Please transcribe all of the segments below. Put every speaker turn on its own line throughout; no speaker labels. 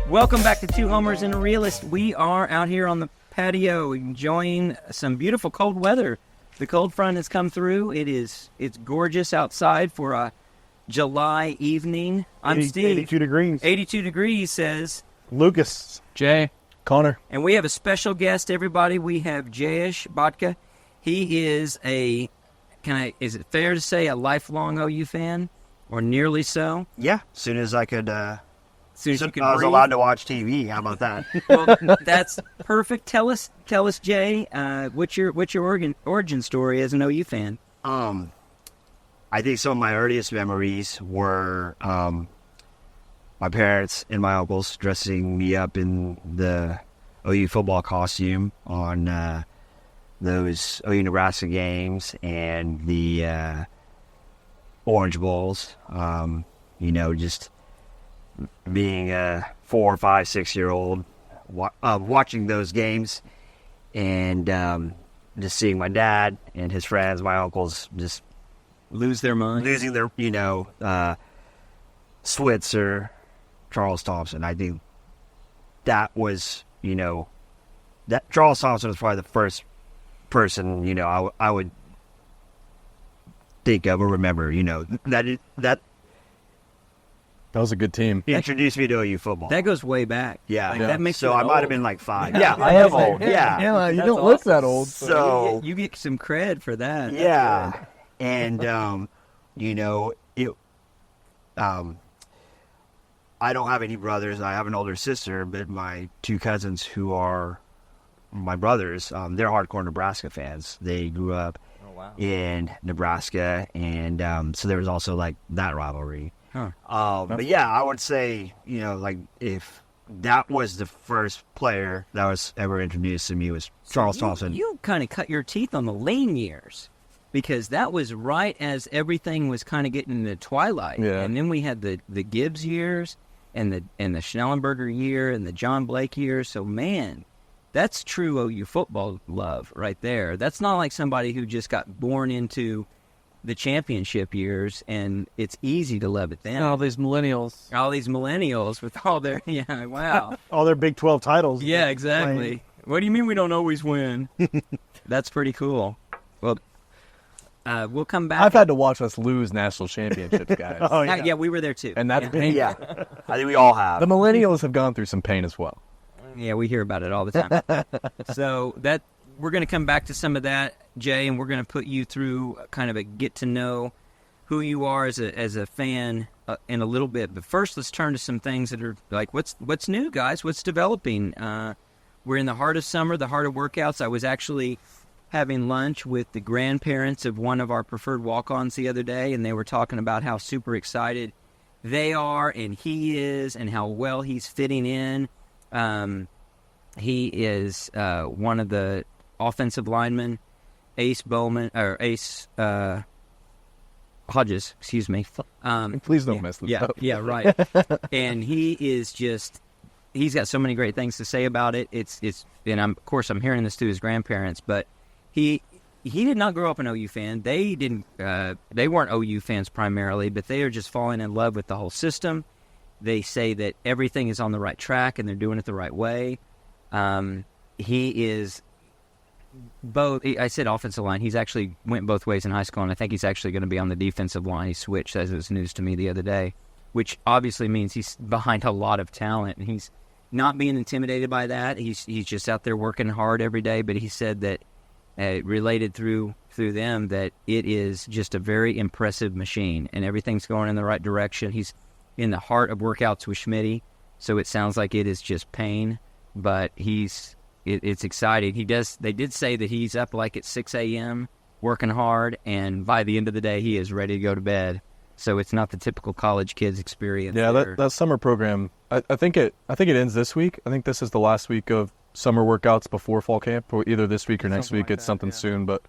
Welcome back to Two Homers and a Realist. We are out here on the patio enjoying some beautiful cold weather. The cold front has come through. It's gorgeous outside for a July evening. I'm Steve.
82 degrees.
82 degrees says
Lucas.
Jay.
Connor.
And we have a special guest, everybody. We have Jayesh Bodka. He is is it fair to say a lifelong OU fan? Or nearly so?
Yeah, as soon as I could,
As soon as you could
I was
breathe?
allowed to watch TV. How about that?
Well, that's perfect. Tell us, Jay, what's your origin story as an OU fan?
I think some of my earliest memories were my parents and my uncles dressing me up in the OU football costume on those OU Nebraska games and the Orange Bowls. Just being a 4, 5, 6-year-old, watching those games and just seeing my dad and his friends, my uncles, just
Lose their mind.
losing their, Switzer, Charles Thompson. I think that was, that Charles Thompson was probably the first person, I would think of or remember, that
was a good team.
introduced me to OU football.
That goes way back.
Yeah.
Like, that makes
so
you
I might have
old.
been like 5.
Yeah.
I am old. Yeah.
Yeah, you
That's
don't look
awesome.
that old.
So
You get some cred for that.
yeah, and I don't have any brothers. I have an older sister, but my 2 cousins who are my brothers, they're hardcore Nebraska fans. They grew up in Nebraska, and so there was also like that rivalry.
Huh.
But yeah, I would say if that was the first player that was ever introduced to me was Charles Thompson.
You kind of cut your teeth on the Lane years because that was right as everything was kind of getting in the twilight.
Yeah.
And then we had the Gibbs years and the Schnellenberger year and the John Blake years. So, man, that's true OU football love right there. That's not like somebody who just got born into the championship years, and it's easy to love it then.
All these millennials.
All these millennials with all their, wow.
All their Big 12 titles.
Yeah, exactly. What do you mean we don't always win? That's pretty cool. Well, we'll come back.
I've had to watch us lose national championships, guys.
Oh, yeah.
Yeah, we were there too.
And that's painful.
Yeah, I think we all have.
The millennials have gone through some pain as well.
Yeah, we hear about it all the time. So we're going to come back to some of that, Jay, and we're going to put you through kind of a get to know who you are as a fan in a little bit. But first, let's turn to some things that are like what's new, guys. What's developing? We're in the heart of summer, the heart of workouts. I was actually having lunch with the grandparents of one of our preferred walk-ons the other day, and they were talking about how super excited they are and he is and how well he's fitting in. He is one of the offensive linemen, Ace Hodges, excuse me.
Please don't mess this up.
Yeah, right. And he's got so many great things to say about it. And of course I'm hearing this through his grandparents, but he did not grow up an OU fan. They weren't OU fans primarily, but they are just falling in love with the whole system. They say that everything is on the right track and they're doing it the right way. He is both. I said offensive line. He's actually went both ways in high school, and I think he's actually going to be on the defensive line. He switched, as it was news to me the other day, which obviously means he's behind a lot of talent, and he's not being intimidated by that. He's just out there working hard every day. But he said that it related through them that it is just a very impressive machine, and everything's going in the right direction. He's in the heart of workouts with Schmitty, so it sounds like it is just pain, but it's exciting. They did say that he's up like at 6 a.m. working hard, and by the end of the day, he is ready to go to bed. So it's not the typical college kids experience.
Yeah, that summer program, I think it ends this week. I think this is the last week of summer workouts before fall camp, or either this week or next week. It's something soon, but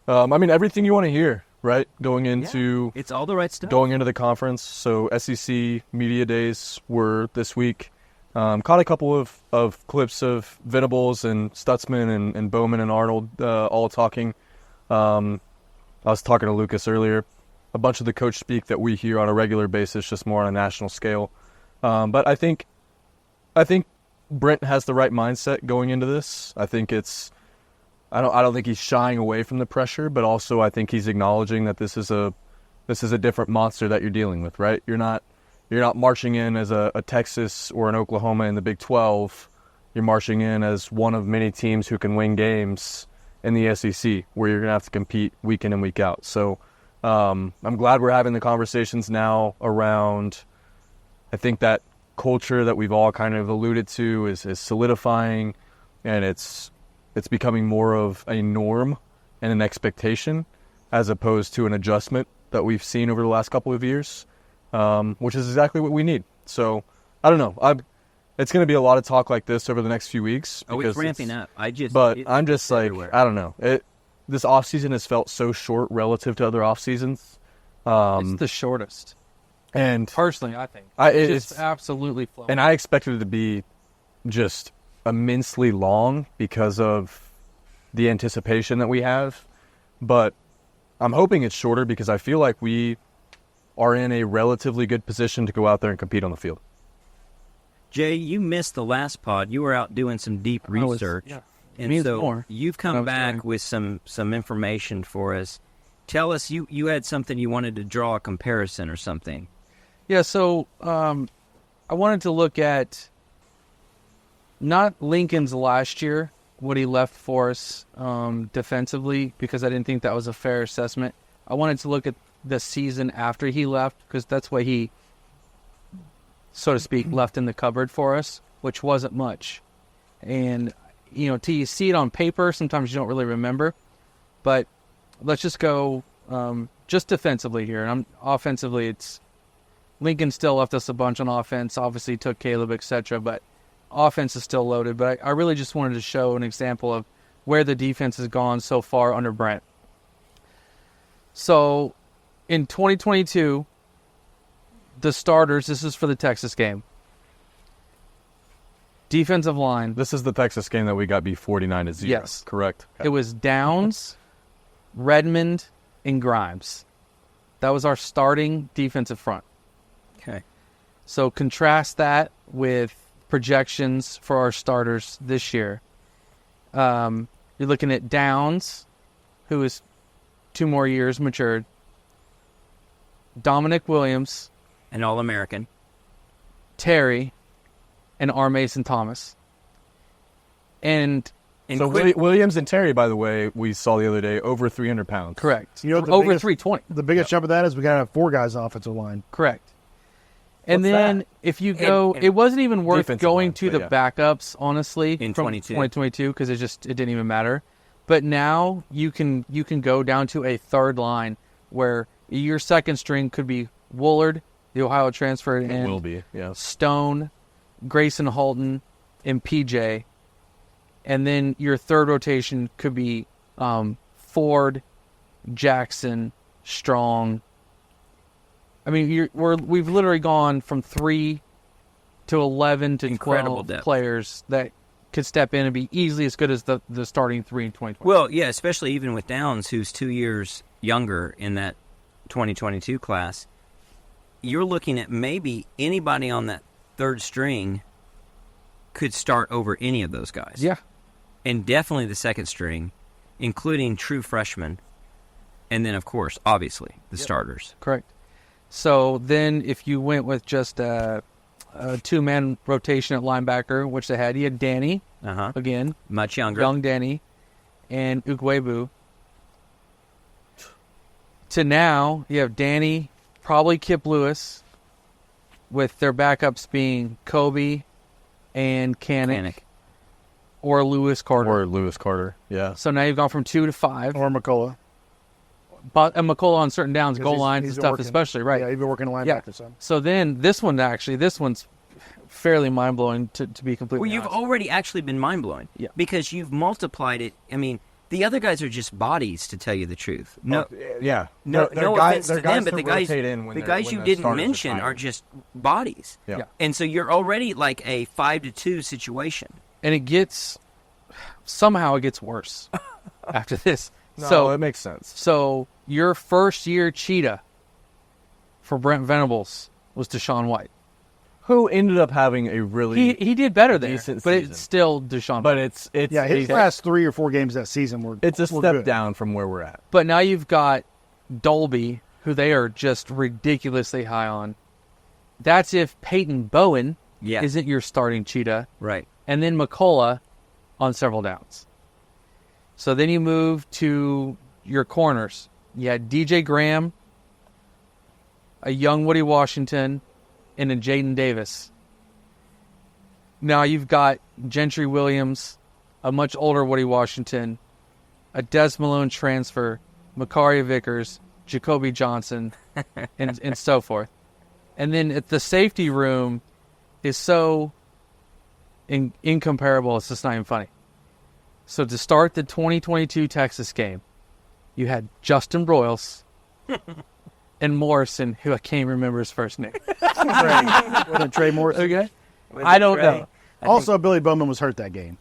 everything you want to hear, right? Going into
it's all the right stuff.
Going into the conference. So SEC media days were this week. Caught a couple of clips of Venables and Stutzman and Bowman and Arnold all talking I was talking to Lucas earlier. A bunch of the coach speak that we hear on a regular basis, just more on a national scale. But I think Brent has the right mindset going into this. I think I don't think he's shying away from the pressure, but also I think he's acknowledging that this is a different monster that you're dealing with, right? You're not marching in as a Texas or an Oklahoma in the Big 12. You're marching in as one of many teams who can win games in the SEC, where you're going to have to compete week in and week out. So I'm glad we're having the conversations now around, I think that culture that we've all kind of alluded to is solidifying, and it's becoming more of a norm and an expectation as opposed to an adjustment that we've seen over the last couple of years, which is exactly what we need. So I don't know. It's going to be a lot of talk like this over the next few weeks.
Oh, it's ramping up. I'm just
everywhere. I don't know. This offseason has felt so short relative to other off seasons.
It's the shortest.
And
personally, I think
it's
just absolutely flowing.
And I expected it to be just immensely long because of the anticipation that we have. But I'm hoping it's shorter because I feel like we are in a relatively good position to go out there and compete on the field.
Jay, you missed the last pod. You were out doing some deep research. And so you've come back with some information for us. Tell us, you had something you wanted to draw a comparison or something.
Yeah, so I wanted to look at not Lincoln's last year, what he left for us defensively, because I didn't think that was a fair assessment. I wanted to look at the season after he left, because that's what he, so to speak, left in the cupboard for us, which wasn't much. And, till you see it on paper, sometimes you don't really remember. But let's just go just defensively here. And offensively, it's Lincoln still left us a bunch on offense. Obviously, took Caleb, etc. But offense is still loaded. But I really just wanted to show an example of where the defense has gone so far under Brent. So, in 2022, the starters, this is for the Texas game. Defensive line.
This is the Texas game that we got beat 49-0.
Yes.
Correct.
It was Downs, Redmond, and Grimes. That was our starting defensive front.
Okay.
So contrast that with projections for our starters this year. You're looking at Downs, who is 2 more years matured. Dominic Williams.
An All-American.
Terry. And R. Mason Thomas. And
so Williams and Terry, by the way, we saw the other day, over 300 pounds.
Correct.
Over
320.
The biggest jump of that is we got to have 4 guys on offensive line.
Correct. And then if you go, it wasn't even worth going to the backups, honestly,
in
from 2022, because it didn't even matter. But now you can go down to a third line where your second string could be Woolard, the Ohio transfer, and
will be, yeah.
Stone, Grayson Halton, and PJ. And then your third rotation could be Ford, Jackson, Strong. I mean, we've literally gone from 3 to 11 to
incredible
12
depth.
Players that could step in and be easily as good as the starting 3 in 2020.
Well, yeah, especially even with Downs, who's 2 years younger in that 2022 class. You're looking at maybe anybody on that third string could start over any of those guys.
Yeah.
And definitely the second string, including true freshmen. And then, of course, obviously, the starters.
Correct. So then if you went with just a 2-man rotation at linebacker, which they had, you had Danny, again.
Much younger.
Young Danny, and Ugwebu. To now, you have Danny, probably Kip Lewis, with their backups being Kobe and Kanik. Or Lewis Carter.
Yeah.
So now you've gone from 2 to 5.
Or McCullough.
But McCullough on certain downs, goal lines and
he's
stuff
working,
especially, right?
Yeah, he's been working linebacker.
Yeah. So then this one's fairly mind-blowing to be completely
Well, you've
honest.
already actually been mind-blowing.
Yeah.
Because you've multiplied it. I mean, the other guys are just bodies, to tell you the truth. No,
yeah.
no offense to them, but the guys
when
you didn't mention are just bodies.
Yeah.
And so you're already like a 5-2 situation.
And somehow it gets worse after this.
No,
So
it makes sense.
So your first year cheetah for Brent Venables was Deshaun White.
Who ended up having a really
He did better there,
decent
but
season.
it's still Deshaun
but
White.
it's
Yeah, his
a,
last 3 or 4 games that season were
it's a
were
step
good.
down from where we're at.
But now you've got Dolby, who they are just ridiculously high on. That's if Peyton Bowen
Yeah.
isn't your starting cheetah,
Right.
and then McCullough on several downs. So then you move to your corners. You had DJ Graham, a young Woody Washington, and a Jaden Davis. Now you've got Gentry Williams, a much older Woody Washington, a Des Malone transfer, Makari Vickers, Jacoby Johnson, and so forth. And then at the safety room is so incomparable, it's just not even funny. So to start the 2022 Texas game, you had Justin Broyles and Morrison, who I can't remember his first name.
Wasn't Trey Morris.
Okay? I don't know.
Also, Billy Bowman was hurt that game.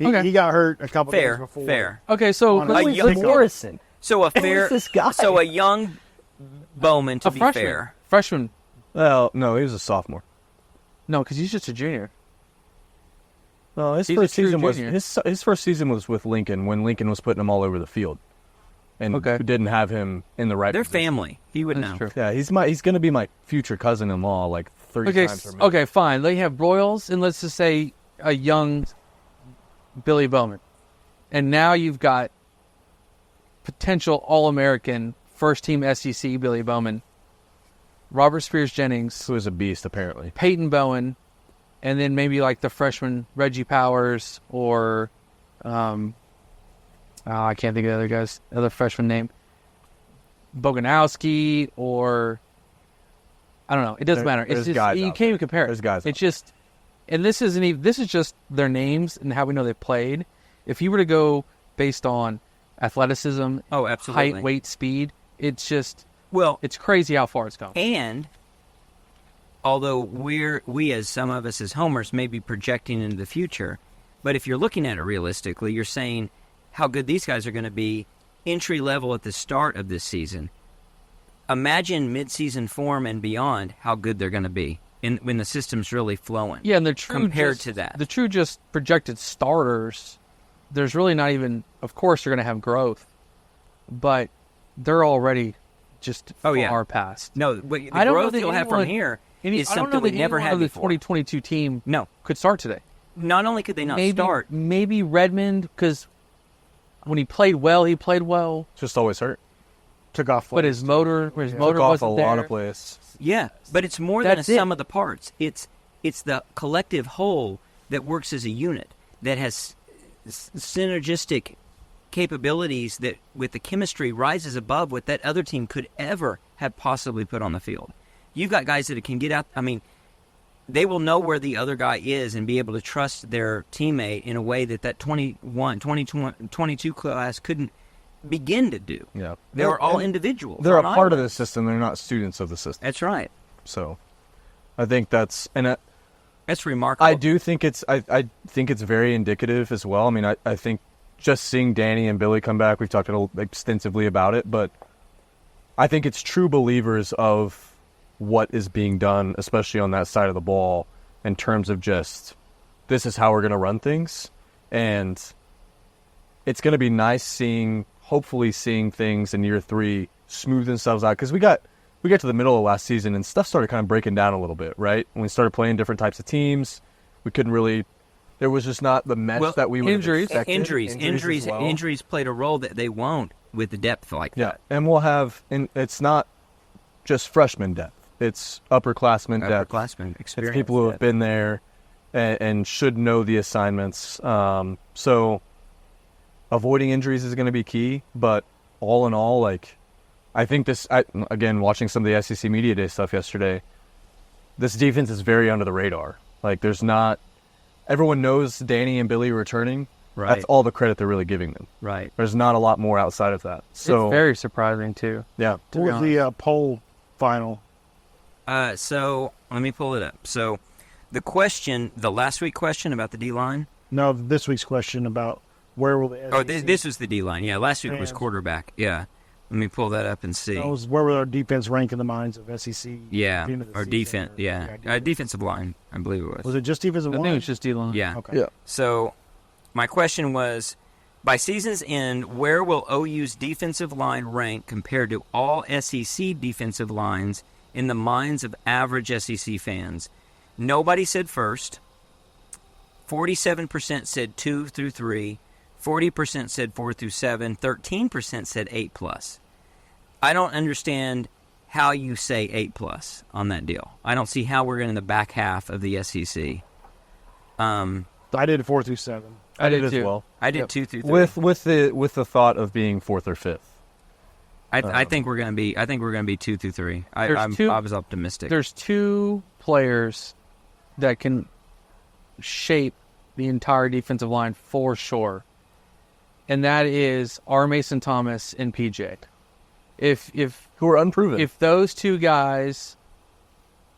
Okay.
He got hurt a couple
Fair.
days before.
Fair.
Okay, so
On a
Who is
young-
Morrison?
So a fair.
this guy?
So a young Bowman, to
a
be
freshman.
fair.
Freshman.
Well, no, he was a sophomore.
No, because he's just a junior.
No, his
He's a
first
true
season was
junior.
his first season was with Lincoln when Lincoln was putting him all over the field, and
Okay.
didn't have him in the right.
They're
position.
family. He would
That's
know.
true.
Yeah, he's going to be my future cousin-in-law like 30
Okay,
times. removed.
okay, fine. They have Broyles, and let's just say a young Billy Bowman. And now you've got potential All-American, first-team SEC Billy Bowman, Robert Spears-Jennings,
Who is a beast apparently.
Peyton Bowen, and then maybe like the freshman Reggie Powers or I can't think of the other guy's other freshman name. Boganowski or I don't know. It doesn't
There-
matter. It's
there's
just
guys
you
out
can't even compare.
There's guys
It's
out
just, and this isn't even. This is just their names and how we know they played. If you were to go based on athleticism,
Oh, absolutely.
height, weight, speed, it's just
Well,
it's crazy how far it's gone.
and although we as some of us as homers may be projecting into the future, but if you're looking at it realistically, you're saying how good these guys are going to be entry level at the start of this season. Imagine mid-season form and beyond how good they're going to be when the system's really flowing.
Yeah, and the true
compared
just-
to that.
the true just projected starters. There's really not even. Of course, they're going to have growth, but they're already just far past.
No, but the
I don't know
growth
that
you'll have from
anyone-
here
I
is
don't know
something we
that
never
anyone
had
of the
before.
2022 team
No,
could start today.
not only could they not
maybe,
start,
Maybe Redmond, because when he played well, he played well,
Just always hurt.
Took off.
but his motor
Took
motor
off
wasn't
a
there.
lot of plays.
yeah, but it's more than a
That's it.
sum of the parts. It's the collective whole that works as a unit that has synergistic capabilities that with the chemistry rises above what that other team could ever have possibly put on the field. You've got guys that can get out. I mean, they will know where the other guy is and be able to trust their teammate in a way that 22 class couldn't begin to do.
Yeah,
They were all individuals.
They're a
on
part of the
islands.
system. They're not students of the system.
That's right.
So, I think that's
That's remarkable.
I do think I think it's very indicative as well. I mean, I think just seeing Danny and Billy come back, we've talked extensively about it, but I think it's true believers of what is being done, especially on that side of the ball, in terms of just this is how we're going to run things, and it's going to be nice hopefully seeing things in year 3 smooth themselves out, because we got to the middle of last season and stuff started kind of breaking down a little bit, right? When we started playing different types of teams, we couldn't really. There was just not the mesh that we would
injuries.
have expected.
Injuries
as well.
Injuries played a role that they won't with the depth like
Yeah,
that.
and we'll have, and it's not just freshman depth; it's upperclassmen depth.
Upperclassmen
It's
experience.
people who have been there and should know the assignments. So avoiding injuries is going to be key. But all in all, like I think again, watching some of the SEC Media Day stuff yesterday, this defense is very under the radar. Like there's not. Everyone knows Danny and Billy are returning.
Right.
That's all the credit they're really giving them.
Right.
There's not a lot more outside of that. So
it's very surprising too.
yeah,
What was the poll final?
So let me pull it up. So the last week question about the D line.
No, this week's question about where will the
Oh,
SEC
this was the D line. Yeah, last week was
Fans.
quarterback. Yeah, let me pull that up and see.
That was where will our defense rank in the minds of SEC?
Yeah,
at the end of the
or
season,
defense.
or-
Yeah, defensive line. I believe it was.
Was it just defensive
I
line?
think it was just D-line.
Yeah.
Okay.
Yeah.
So, my question was, by season's end, where will OU's defensive line rank compared to all SEC defensive lines in the minds of average SEC fans? Nobody said first. 47% said 2 through 3. 40% said 4 through 7. 13% said 8+. I don't understand how you say 8+ on that deal. I don't see how we're in the back half of the SEC.
I did 4 through 7.
I did
as
too.
well.
I did 2 through 3.
With the thought of being 4th or 5th.
I think we're gonna be. I think we're gonna be 2 through 3. I was optimistic.
There's two players that can shape the entire defensive line for sure, and that is R. Mason Thomas and PJ. If
Who are unproven.
if those two guys,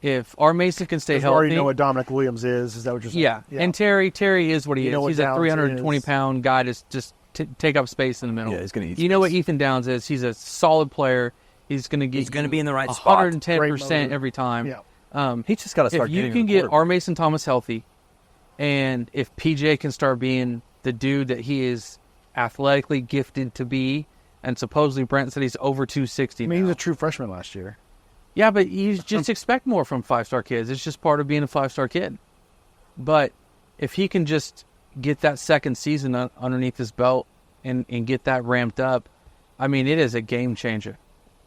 if R. Mason can stay
You
healthy,
already know what Dominic Williams is. Is that what you're saying?
yeah. And Terry is what he
You know
is.
what
He's a
Downs
320-pound guy to just take up space in the middle.
Yeah, he's gonna eat
You know what
space.
Ethan Downs is? He's a solid player. He's going to get.
He's gonna be in the right spot.
110%
Great motor.
every time.
Yeah.
He's just got to start
If you
getting
can
the
get
court.
R. Mason Thomas healthy, and if PJ can start being the dude that he is athletically gifted to be, and supposedly Brent said he's over 260
I mean, he was
now.
a true freshman last year.
Yeah, but you just expect more from five-star kids. It's just part of being a five-star kid. But if he can just get that second season underneath his belt and get that ramped up, I mean, it is a game changer.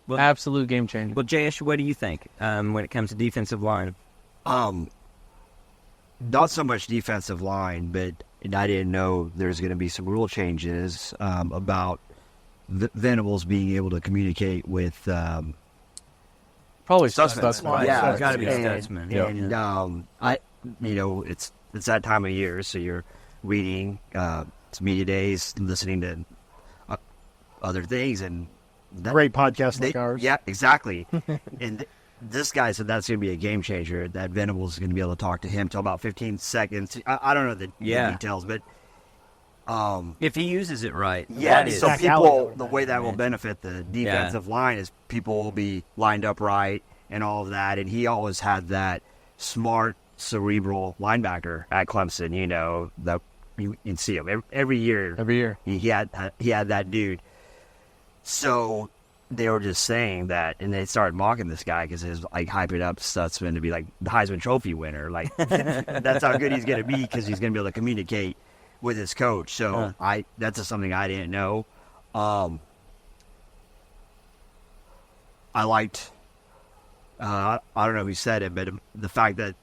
Well-
Absolute game changer.
Well, Jayesh, what do you think when it comes to defensive line?
Not so much defensive line, but I didn't know there's going to be some rule changes about Venables being able to communicate with
Probably
Stutzman.
Stutzman.
Yeah, it's got to be
and,
Stutzman.
And it's that time of year, so you're reading it's media days, listening to other things, and
Great podcast like ours.
Yeah, exactly. And this guy said that's going to be a game changer. That Venables is going to be able to talk to him till about 15 seconds. I don't know the details, but
If he uses it right,
yeah.
that is.
So
Zach
people,
Allen.
the way that will benefit the defensive line is people will be lined up right and all of that. And he always had that smart, cerebral linebacker at Clemson. You know that you can see him every year.
Every year.
He had that dude. So they were just saying that, and they started mocking this guy because he was like hyping up Stutzman to be like the Heisman Trophy winner. Like that's how good he's going to be because he's going to be able to communicate with his coach. So that's just something I didn't know. I liked. I don't know who said it, but the fact that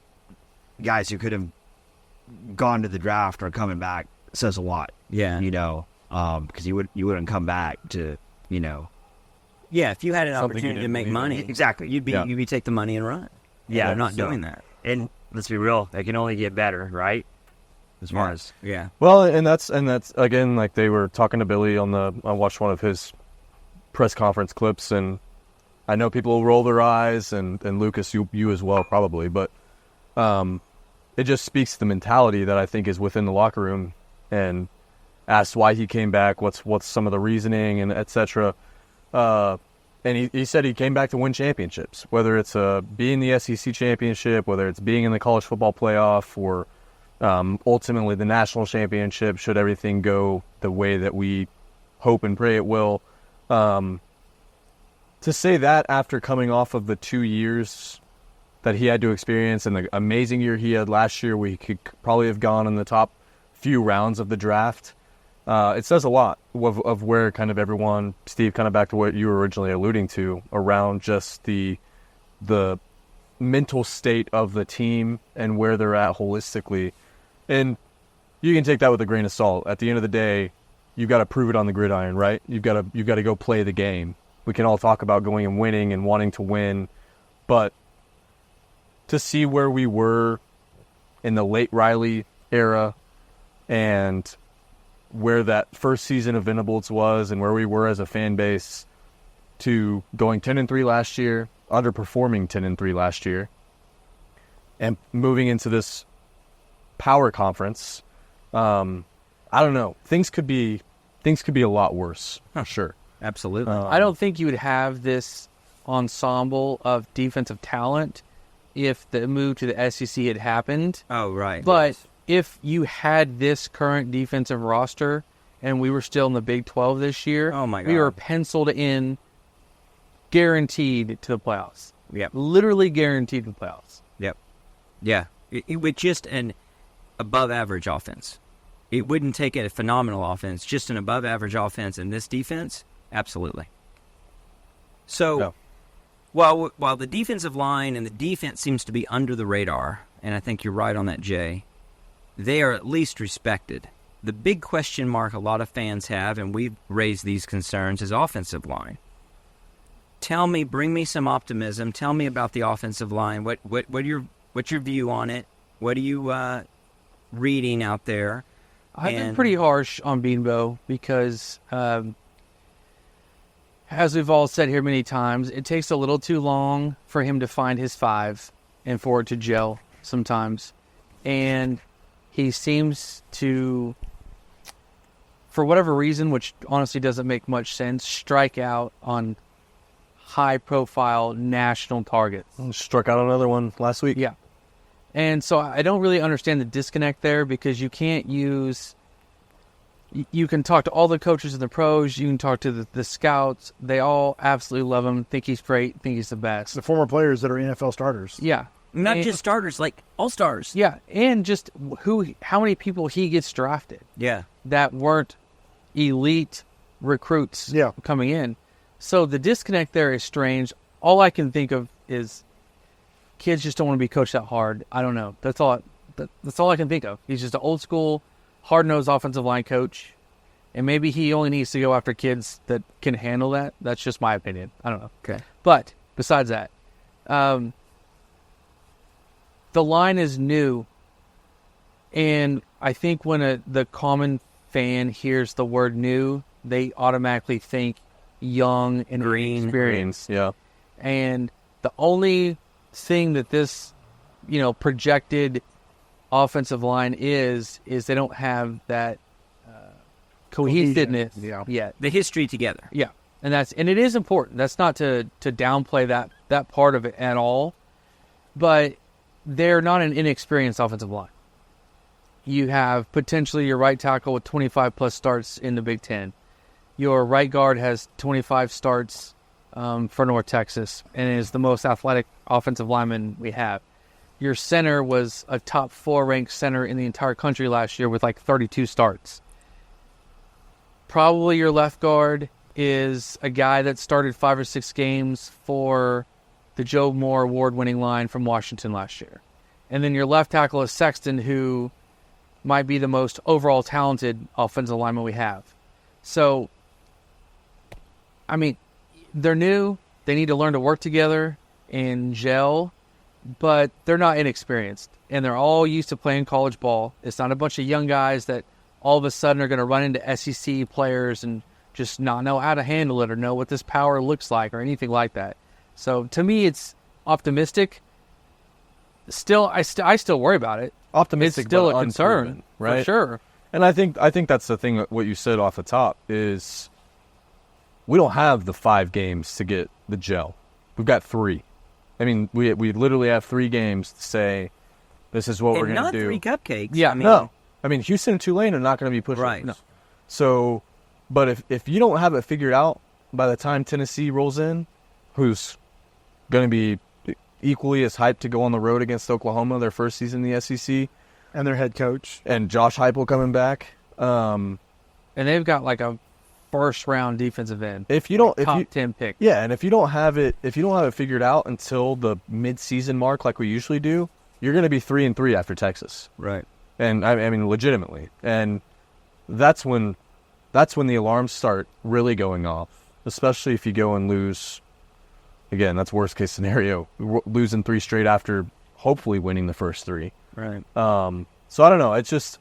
guys who could have gone to the draft are coming back says a lot.
Yeah.
You know, because you wouldn't come back to, you know.
Yeah, if you had an
Something you
opportunity to
didn't
make
believe in.
money,
Exactly.
you'd take the money and run.
Yeah,
they're not
so-
doing that.
And let's be real, they can only get better, right? As far as
Yeah.
Well, and that's again, like they were talking to Billy I watched one of his press conference clips, and I know people will roll their eyes, and Lucas, you as well probably, but it just speaks to the mentality that I think is within the locker room, and asked why he came back, what's some of the reasoning, and etc. And he said he came back to win championships, whether it's being the SEC championship, whether it's being in the college football playoff, or ultimately the national championship, should everything go the way that we hope and pray it will. To say that after coming off of the 2 years that he had to experience and the amazing year he had last year, where he could probably have gone in the top few rounds of the draft, it says a lot of where kind of everyone, Steve, kind of back to what you were originally alluding to, around just the mental state of the team and where they're at holistically. And you can take that with a grain of salt. At the end of the day, you've got to prove it on the gridiron, right? You've got to go play the game. We can all talk about going and winning and wanting to win, but to see where we were in the late Riley era and where that first season of Venables was and where we were as a fan base, to going 10-3 last year, underperforming 10-3 last year, and moving into this power conference, I don't know. Things could be a lot worse. Sure.
Absolutely.
I don't think you would have this ensemble of defensive talent if the move to the SEC had happened.
Oh, right.
But if you had this current defensive roster and we were still in the Big 12 this year,
oh my God,
we were penciled in, guaranteed to the playoffs.
Yep.
Literally guaranteed to the playoffs.
Yep. Yeah. With just an above-average offense. It wouldn't take a phenomenal offense, just an above-average offense in this defense. Absolutely. So, while the defensive line and the defense seems to be under the radar, and I think you're right on that, Jay, they are at least respected. The big question mark a lot of fans have, and we've raised these concerns, is offensive line. Bring me some optimism. Tell me about the offensive line. What's your view on it? What are you reading out there?
I've been pretty harsh on Beanbo because, as we've all said here many times, it takes a little too long for him to find his 5 and for it to gel sometimes. And he seems to, for whatever reason, which honestly doesn't make much sense, strike out on high-profile national targets.
Struck out another one last week.
Yeah. And so I don't really understand the disconnect there because you can't use... You can talk to all the coaches in the pros. You can talk to the scouts. They all absolutely love him, think he's great, think he's the best.
The former players that are NFL starters.
Yeah.
Not just starters, like all-stars.
Yeah, and just how many people he gets drafted.
Yeah.
That weren't elite recruits coming in. So the disconnect there is strange. All I can think of is kids just don't want to be coached that hard. I don't know. That's all I can think of. He's just an old school, hard-nosed offensive line coach. And maybe he only needs to go after kids that can handle that. That's just my opinion. I don't know.
Okay.
But besides that, the line is new. And I think when the common fan hears the word new, they automatically think young and inexperienced.
Yeah.
And the only thing that this, projected offensive line is they don't have that cohesiveness yet.
The history together.
Yeah. And it is important. That's not to downplay that part of it at all. But they're not an inexperienced offensive line. You have potentially your right tackle with 25-plus starts in the Big Ten. Your right guard has 25 starts for North Texas and is the most athletic offensive lineman we have. Your center was a top 4 ranked center in the entire country last year with like 32 starts. Probably your left guard is a guy that started 5 or 6 games for the Joe Moore award-winning line from Washington last year. And then your left tackle is Sexton, who might be the most overall talented offensive lineman we have. So, I mean, they're new. They need to learn to work together and gel, but they're not inexperienced. And they're all used to playing college ball. It's not a bunch of young guys that all of a sudden are going to run into SEC players and just not know how to handle it or know what this power looks like or anything like that. So to me, it's optimistic. Still, I still worry about it.
Optimistic,
it's still
but
a concern,
right?
For sure.
And I think that's the thing. What you said off the top is we don't have the 5 games to get the gel. We've got 3. I mean, we literally have 3 games to say this is what we're going to do.
Not 3 cupcakes.
Yeah,
no. I mean, Houston and Tulane are not going to be pushed.
Right.
No. So, but if you don't have it figured out by the time Tennessee rolls in, who's going to be equally as hyped to go on the road against Oklahoma, their first season in the SEC,
and their head coach,
and Josh Heupel coming back,
and they've got like a first-round defensive end.
If you don't,
top 10 pick,
yeah, and if you don't have it figured out until the mid-season mark, like we usually do, you're going to be 3-3 after Texas,
right?
And I mean, legitimately, and that's when the alarms start really going off, especially if you go and lose. Again, that's worst case scenario. Losing 3 straight after hopefully winning the first 3.
Right.
So I don't know. It's just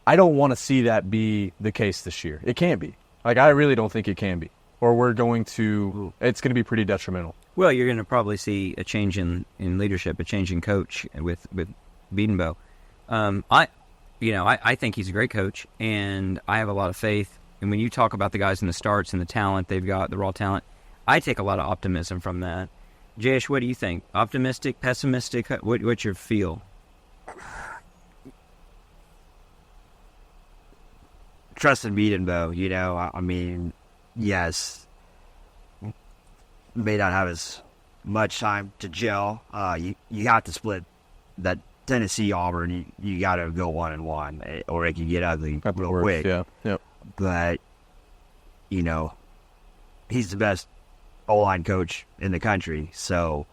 I don't want to see that be the case this year. It can't be. Like, I really don't think it can be. Or we're going to it's going to be pretty detrimental.
Well, you're going to probably see a change in leadership, a change in coach with Bedenbaugh. I think he's a great coach, and I have a lot of faith. And when you talk about the guys in the starts and the talent they've got, the raw talent, I take a lot of optimism from that. Jayesh, what do you think? Optimistic, pessimistic? What's your feel?
Trust in Beatonbow, I mean, yes, may not have as much time to gel. You have to split that Tennessee Auburn. You got to go 1-1, or it can get ugly real quick.
Yeah, yep.
But he's the best O-line coach in the country. So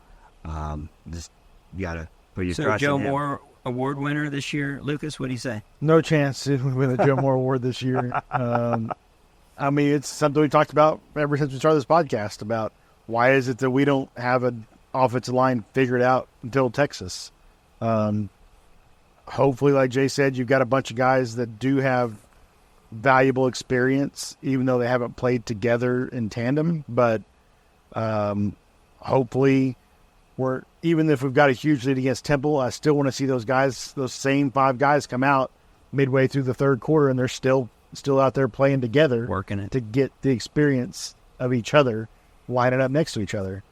just you got to put your trust
Joe
in him.
Moore Award winner this year, Lucas. What do you say?
No chance to win the Joe Moore Award this year. I mean, it's something we talked about ever since we started this podcast about why is it that we don't have an offensive line figured out until Texas. Hopefully, like Jay said, you've got a bunch of guys that do have valuable experience, even though they haven't played together in tandem. But hopefully, even if we've got a huge lead against Temple, I still want to see those same 5 guys come out midway through the third quarter, and they're still out there playing together,
working it
to get the experience of each other, lining up next to each other.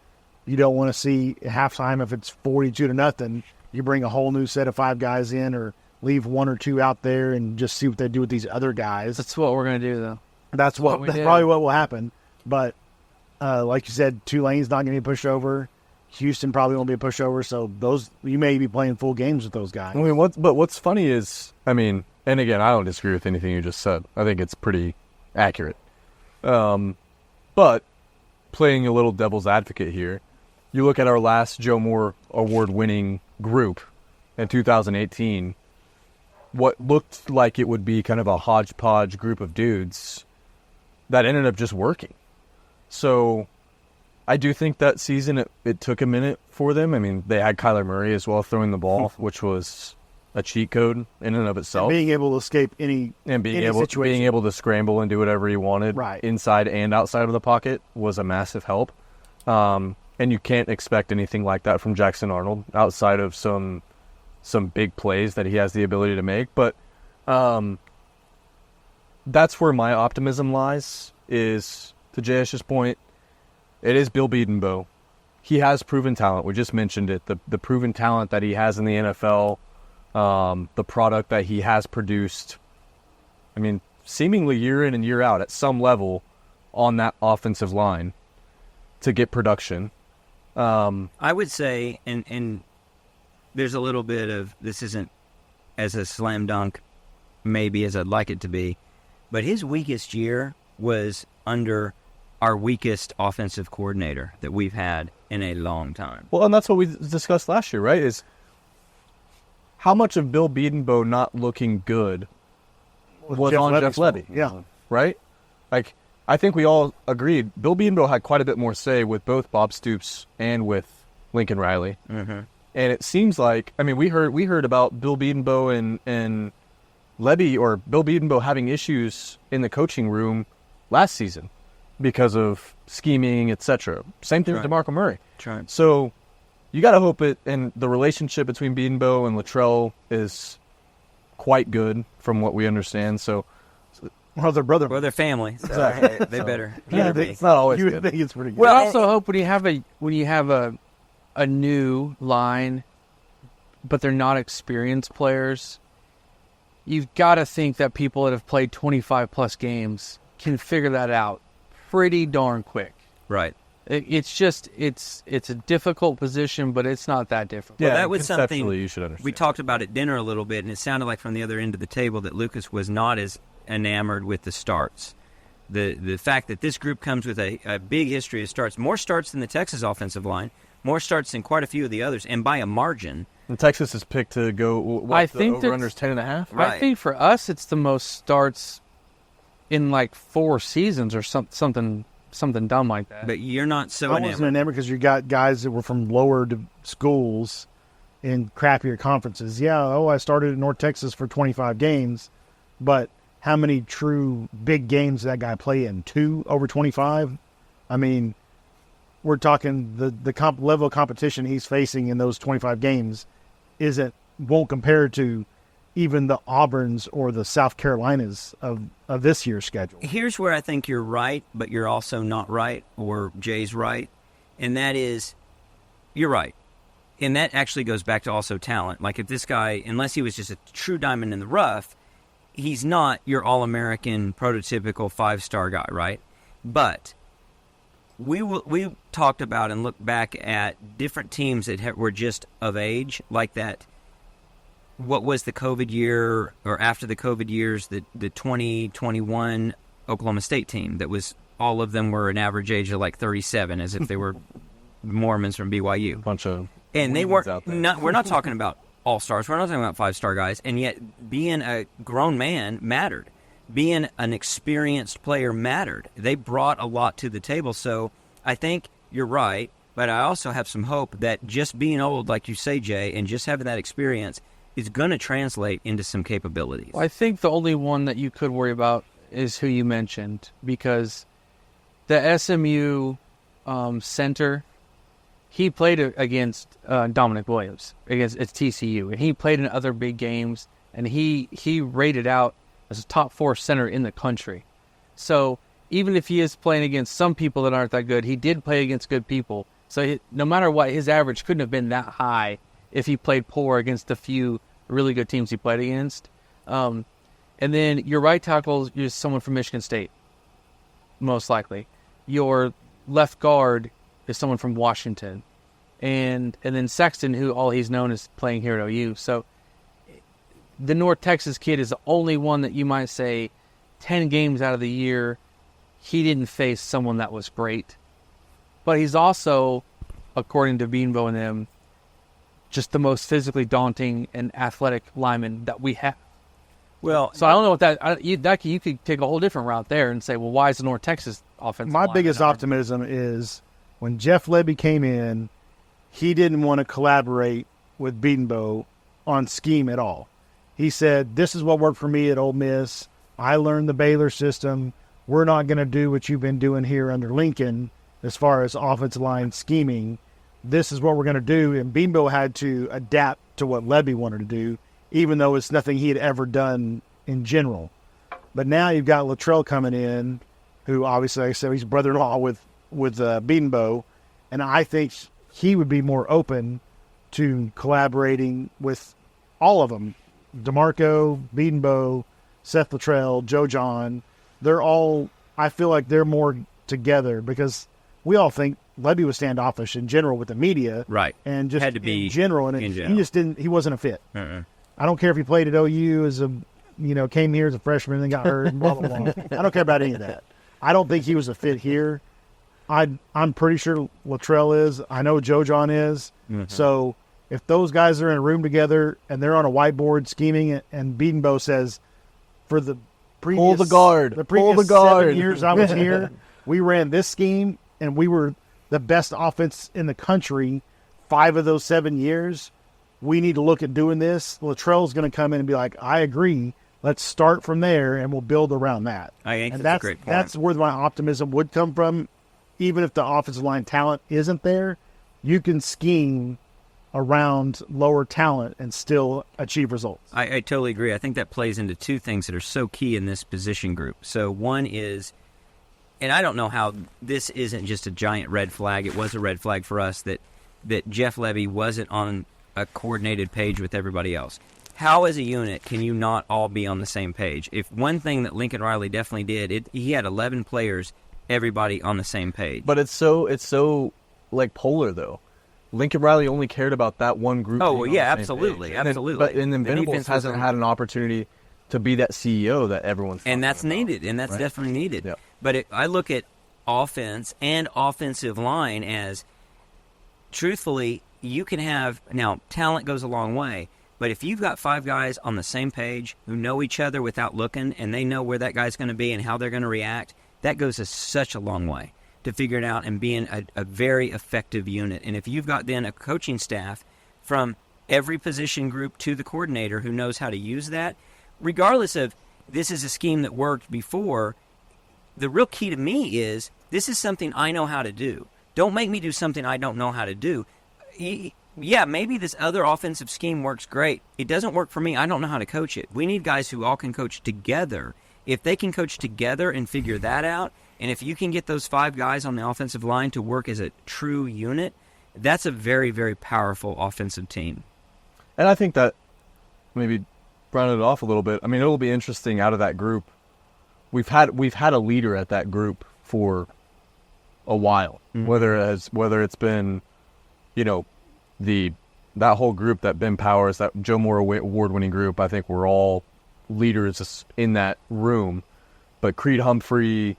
You don't want to see at halftime, if it's 42-0, you bring a whole new set of 5 guys in, or leave 1 or 2 out there and just see what they do with these other guys.
That's what we're going to do, though.
That's probably what will happen. But like you said, Tulane's not going to be a pushover. Houston probably won't be a pushover. So you may be playing full games with those guys.
I mean, what's funny is, and again, I don't disagree with anything you just said. I think it's pretty accurate. But playing a little devil's advocate here, you look at our last Joe Moore award-winning group in 2018, what looked like it would be kind of a hodgepodge group of dudes that ended up just working. So I do think that season it took a minute for them. I mean, they had Kyler Murray as well throwing the ball, which was a cheat code in and of itself.
And being able to escape any situation.
Being able to scramble and do whatever he wanted,
right,
inside and outside of the pocket, was a massive help. And you can't expect anything like that from Jackson Arnold outside of some big plays that he has the ability to make. But that's where my optimism lies, is, to Jayesh's point, it is Bill Beatonbow. He has proven talent. We just mentioned it. The proven talent that he has in the NFL, the product that he has produced, seemingly year in and year out at some level on that offensive line to get production.
I would say, and there's a little bit of, this isn't as a slam dunk maybe as I'd like it to be, but his weakest year was under our weakest offensive coordinator that we've had in a long time.
Well, and that's what we discussed last year, right? Is how much of Bill Beatonbow not looking good was on Jeff Lebby.
Yeah.
Right? Like, I think we all agreed Bill Beatonbow had quite a bit more say with both Bob Stoops and with Lincoln Riley.
Mm-hmm.
And it seems like, we heard about Bill Beatonbow and Lebby, or Bill Beatonbow having issues in the coaching room last season because of scheming, etc. Same thing with DeMarco Murray.
Right.
So you got to hope and the relationship between Beatonbow and Luttrell is quite good from what we understand. So,
well, their brother.
Well, they're family. So
exactly.
they better.
It's not always
you
good.
would think it's pretty good.
Well, I also hope when you have a new line, but they're not experienced players, you've got to think that people that have played 25 plus games can figure that out pretty darn quick.
Right.
It's a difficult position, but it's not that difficult.
Yeah,
well, that was something
you should understand.
We talked about at dinner a little bit, and it sounded like from the other end of the table that Lucas was not as enamored with the starts. The fact that this group comes with a big history of starts, more starts than the Texas offensive line, more starts than quite a few of the others, and by a margin.
And Texas is picked to go,
I think
the over-under's 10.5?
Right.
I think for us it's the most starts in like 4 seasons or something dumb like that.
But you're not so
I wasn't enamored because you got guys that were from lower schools in crappier conferences. Yeah, I started in North Texas for 25 games, but how many true big games did that guy play in? 2 over 25? We're talking the level of competition he's facing in those 25 games won't compare to even the Auburns or the South Carolinas of this year's schedule.
Here's where I think you're right, but you're also not right, or Jay's right, and that is, you're right. And that actually goes back to also talent. Like if this guy, unless he was just a true diamond in the rough, he's not your all-American prototypical 5-star guy, right? But we talked about and looked back at different teams that were just of age, like that. What was the COVID year, or after the COVID years, the 2021 Oklahoma State team that was, all of them were an average age of like 37, as if they were Mormons from BYU.
Bunch of
And they weren't. We're not talking about all-stars. We're not talking about 5-star guys. And yet, being a grown man mattered. Being an experienced player mattered. They brought a lot to the table. So I think you're right, but I also have some hope that just being old, like you say, Jay, and just having that experience is going to translate into some capabilities.
Well, I think the only one that you could worry about is who you mentioned, because the SMU center, he played against Dominic Williams against TCU, and he played in other big games, and he rated out as a top 4 center in the country. So even if he is playing against some people that aren't that good, he did play against good people. So no matter what, his average couldn't have been that high if he played poor against a few really good teams he played against. And then your right tackle is someone from Michigan State, most likely. Your left guard is someone from Washington. And then Sexton, who all he's known is playing here at OU. So the North Texas kid is the only one that you might say 10 games out of the year he didn't face someone that was great. But he's also, according to Beanbo and them, just the most physically daunting and athletic lineman that we have.
Well,
so I don't know what you could take a whole different route there and say, well, why is the North Texas offensive
My
line
biggest
better?
optimism is when Jeff Lebby came in, he didn't want to collaborate with Beanbo on scheme at all. He said, this is what worked for me at Ole Miss. I learned the Baylor system. We're not going to do what you've been doing here under Lincoln as far as offensive line scheming. This is what we're going to do. And Beanbo had to adapt to what Lebby wanted to do, even though it's nothing he had ever done in general. But now you've got Luttrell coming in, who obviously, like I said, he's brother-in-law with Beanbo, and I think he would be more open to collaborating with all of them. DeMarco, Beanbo, Seth Luttrell, Joe John. They're all, I feel like they're more together because we all think Lebby was standoffish in general with the media.
right.
And just
Had to be
in general. And
in
he
general.
just didn't, he wasn't a fit.
Uh-uh.
I don't care if he played at OU as a, came here as a freshman and then got hurt and blah, blah, blah. I don't care about any of that. I don't think he was a fit here. I'm pretty sure Luttrell is. I know Joe John is.
Mm-hmm.
So if those guys are in a room together and they're on a whiteboard scheming and Beanbo says, for the previous,
Pull the guard.
the previous
Pull the guard.
7 years I was here, we ran this scheme and we were the best offense in the country 5 of those 7 years. We need to look at doing this. Luttrell's going to come in and be like, I agree. Let's start from there and we'll build around that.
I think
And
that's a great point.
That's where my optimism would come from. Even if the offensive line talent isn't there, you can scheme around lower talent and still achieve results.
I totally agree. I think that plays into 2 things that are so key in this position group. So one is, and I don't know how this isn't just a giant red flag. It was a red flag for us that Jeff Lebby wasn't on a coordinated page with everybody else. How, as a unit, can you not all be on the same page? If one thing that Lincoln Riley definitely did, he had 11 players, everybody on the same page.
But it's so like polar though. Lincoln Riley only cared about that one group.
Oh,
being
well,
on
yeah,
the same
absolutely,
page.
absolutely.
But then
The
Venables
defense
hasn't
was-
had an opportunity to be that CEO that everyone's
And that's
talking about,
needed, and that's
right?
definitely needed.
Yep.
But I look at offense and offensive line as, truthfully, you can have, now, talent goes a long way, but if you've got 5 guys on the same page who know each other without looking, and they know where that guy's going to be and how they're going to react, that goes such a long way to figure it out and being a very effective unit. And if you've got then a coaching staff from every position group to the coordinator who knows how to use that, regardless of this is a scheme that worked before, the real key to me is this is something I know how to do. Don't make me do something I don't know how to do. yeah, maybe this other offensive scheme works great. It doesn't work for me. I don't know how to coach it. We need guys who all can coach together. If they can coach together and figure that out, and if you can get those 5 guys on the offensive line to work as a true unit, that's a very, very powerful offensive team.
And I think that maybe rounded it off a little bit. I mean, it'll be interesting out of that group. We've had a leader at that group for a while, whether it's been, that whole group, that Ben Powers, that Joe Moore award-winning group. I think we're all leaders in that room. But Creed Humphrey,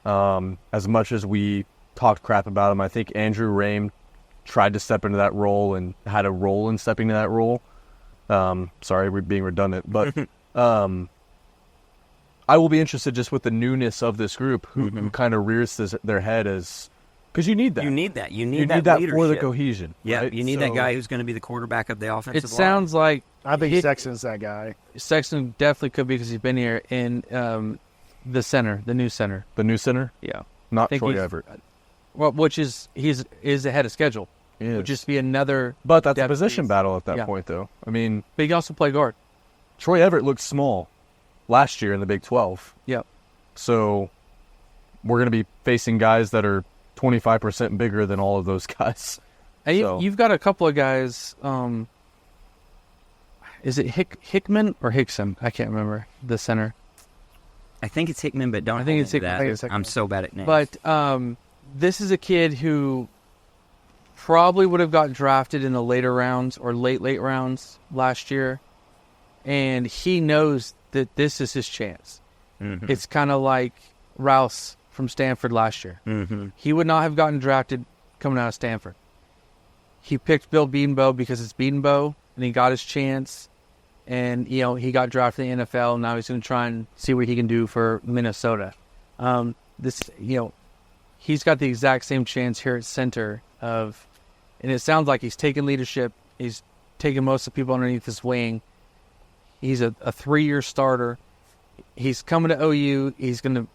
as much as we talked crap about him, I think Andrew Rame tried to step into that role and had a role in stepping into that role. Sorry, we're being redundant, but I will be interested just with the newness of this group, who kind of rears their head as, because you need that.
You need that. You
need
that
for
leadership.
the cohesion.
Yeah,
right?
you need that guy who's going to be the quarterback of the offensive line.
It sounds like
I think Sexton's that guy.
Sexton definitely could be because he's been here in the center, the new center.
The new center?
Yeah.
Not
think
Troy
he's-
Everett.
Well, which is he's ahead of schedule.
He
Would
is.
just be another.
But that's a
depth
position
piece.
battle at that
Yeah.
point, though. I mean,
But he can also play guard.
Troy Everett looked small last year in the Big 12.
Yep.
So we're going to be facing guys that are 25% bigger than all of those guys.
And
So-
you've got a couple of guys. Is it Hickman or Hickson? I can't remember the center.
I think it's Hickman, but don't
I think
hold
it's
me to
Hickman.
that.
I think it's Hickman.
I'm so bad at names.
But this is a kid who probably would have got drafted in the later rounds or late rounds last year, and he knows that this is his chance.
Mhm.
It's kind of like Rouse from Stanford last year.
Mhm.
He would not have gotten drafted coming out of Stanford. He picked Bill Bedenbaugh because it's Bedenbaugh, and he got his chance. And, he got drafted in the NFL, and now he's going to try and see what he can do for Minnesota. He's got the exact same chance here at center and it sounds like he's taking leadership. He's taking most of the people underneath his wing. He's a 3-year starter. He's coming to OU. He's going to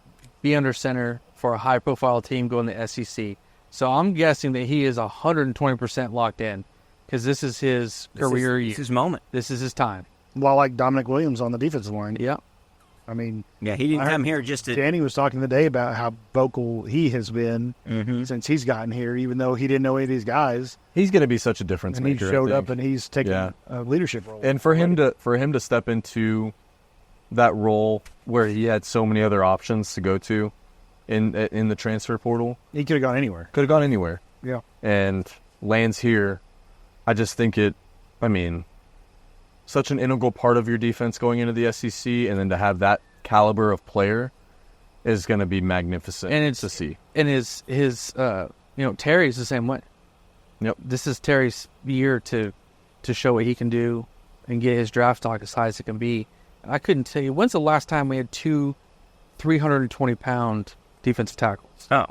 be under center for a high-profile team going to SEC. So I'm guessing that he is 120% locked in because this is his career year.
This is his moment.
This is his time.
Well, like Dominic Williams on the defensive line.
Yeah.
I mean,
Yeah, he didn't
I heard
come here just to.
Danny was talking today about how vocal he has been since he's gotten here, even though he didn't know any of these guys.
He's going to be such a difference
And he
maker. I
showed up
think.
and he's taken
Yeah.
a leadership role.
And for him to step into that role where he had so many other options to go to in the transfer portal,
He could have gone anywhere.
could have gone anywhere.
Yeah.
And lands here, I just think such an integral part of your defense going into the SEC, and then to have that caliber of player is going to be magnificent
And it's
to see.
And his Terry's the same way.
Yep.
This is Terry's year to show what he can do and get his draft stock as high as it can be. I couldn't tell you, when's the last time we had 2 320-pound defensive tackles?
Oh.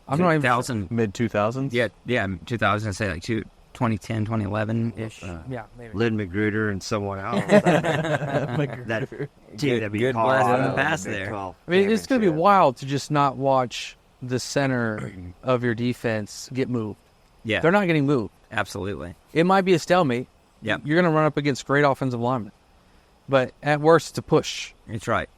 I'm not even
2000.
Mid 2000s.
Yeah, 2000. Say like 2010, 2011-ish.
Yeah, maybe.
Lynn Magruder and someone else. That team that beat
good blast
Colorado
in the
in
past
Big
there.
12
I mean, it's going to be
championship.
wild to just not watch the center of your defense get moved.
Yeah,
They're not getting moved.
absolutely.
It might be a stalemate.
Yep.
You're going to run up against great offensive linemen. But at worst, it's a push.
It's right.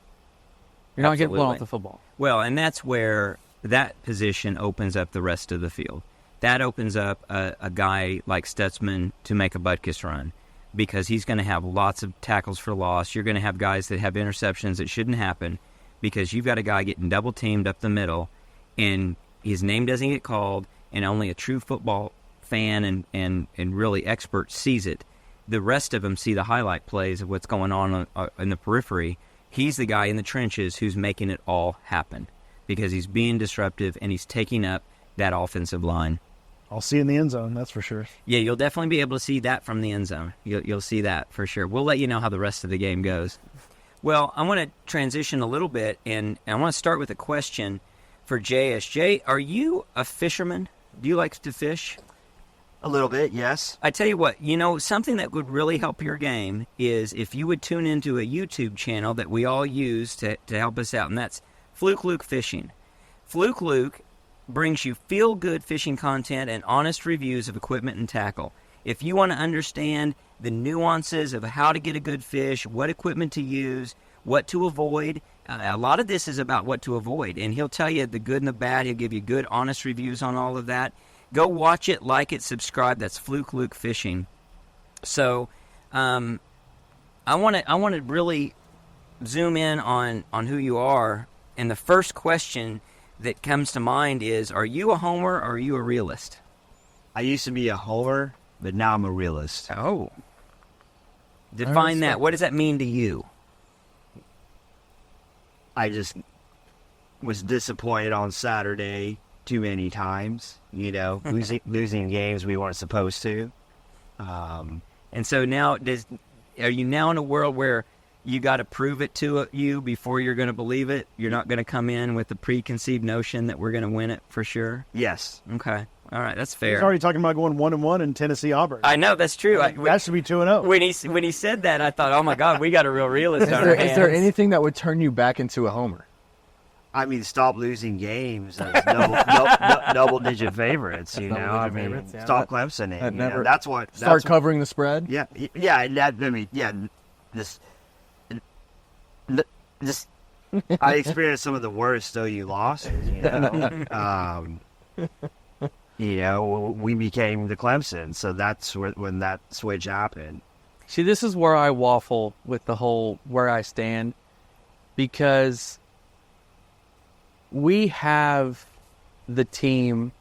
You're not getting blown
Absolutely.
off the football.
Well, and that's where that position opens up the rest of the field. That opens up a guy like Stutzman to make a Butkus run because he's going to have lots of tackles for loss. You're going to have guys that have interceptions that shouldn't happen because you've got a guy getting double-teamed up the middle, and his name doesn't get called, and only a true football fan and really expert sees it. The rest of them see the highlight plays of what's going on in the periphery. He's the guy in the trenches who's making it all happen because he's being disruptive and he's taking up that offensive line.
I'll see you in the end zone, that's for sure.
Yeah, you'll definitely be able to see that from the end zone. You'll see that for sure. We'll let you know how the rest of the game goes. Well, I want to transition a little bit, and I want to start with a question for Jayesh. Jay, are you a fisherman? Do you like to fish?
A little bit, yes.
I tell you what, something that would really help your game is if you would tune into a YouTube channel that we all use to help us out, and that's Fluke Luke Fishing. Fluke Luke brings you feel-good fishing content and honest reviews of equipment and tackle. If you want to understand the nuances of how to get a good fish, what equipment to use, what to avoid, a lot of this is about what to avoid. And he'll tell you the good and the bad. He'll give you good, honest reviews on all of that. Go watch it, like it, subscribe. That's Fluke Luke Fishing. So I want to really zoom in on who you are. And the first question that comes to mind is, are you a homer or are you a realist?
I used to be a homer, but now I'm a realist.
Oh. Define that. What does that mean to you?
I just was disappointed on Saturday too many times, losing games we weren't supposed to.
And so now, are you now in a world where you got to prove it to you before you're going to believe it? You're not going to come in with the preconceived notion that we're going to win it for sure?
Yes.
Okay. All right. That's fair.
He's already talking about going 1-1 in Tennessee Auburn.
I know. That's true.
That should be 2-0.
When he said that, I thought, oh, my God, we got a real realist on our hands.
Is there anything that would turn you back into a homer?
I mean, stop losing games as double-digit favorites,
Favorites, yeah.
Stop Clemson. That's what...
Start covering the spread?
Yeah. I experienced some of the worst OU losses, we became the Clemson, so that's when that switch happened.
See, this is where I waffle with the whole where I stand, because we have the team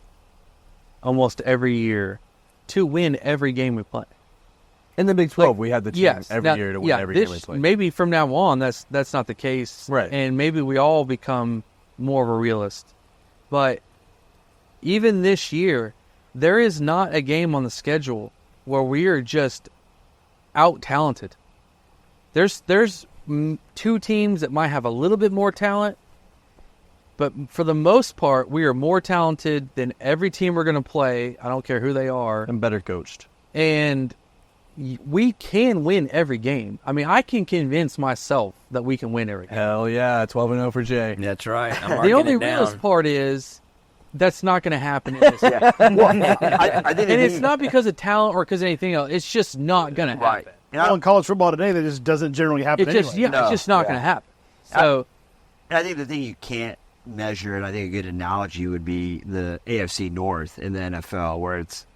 almost every year to win every game we play.
In the Big 12, we had the team year to win every game we play.
Maybe from now on, that's not the case.
Right.
And maybe we all become more of a realist. But even this year, there is not a game on the schedule where we are just out-talented. There's two teams that might have a little bit more talent, but for the most part, we are more talented than every team we're going to play. I don't care who they are.
And better coached. And
we can win every game. I mean, I can convince myself that we can win every game.
Hell yeah, 12-0 for Jay.
That's right.
The only realist part is that's not going to happen in this game.
I think
and it's not because of talent or because of anything else. It's just not going to happen.
Well, in college football today, that just doesn't generally happen
It's just,
anyway.
it's just not going to happen. So
I think the thing you can't measure, and I think a good analogy would be the AFC North in the NFL, where it's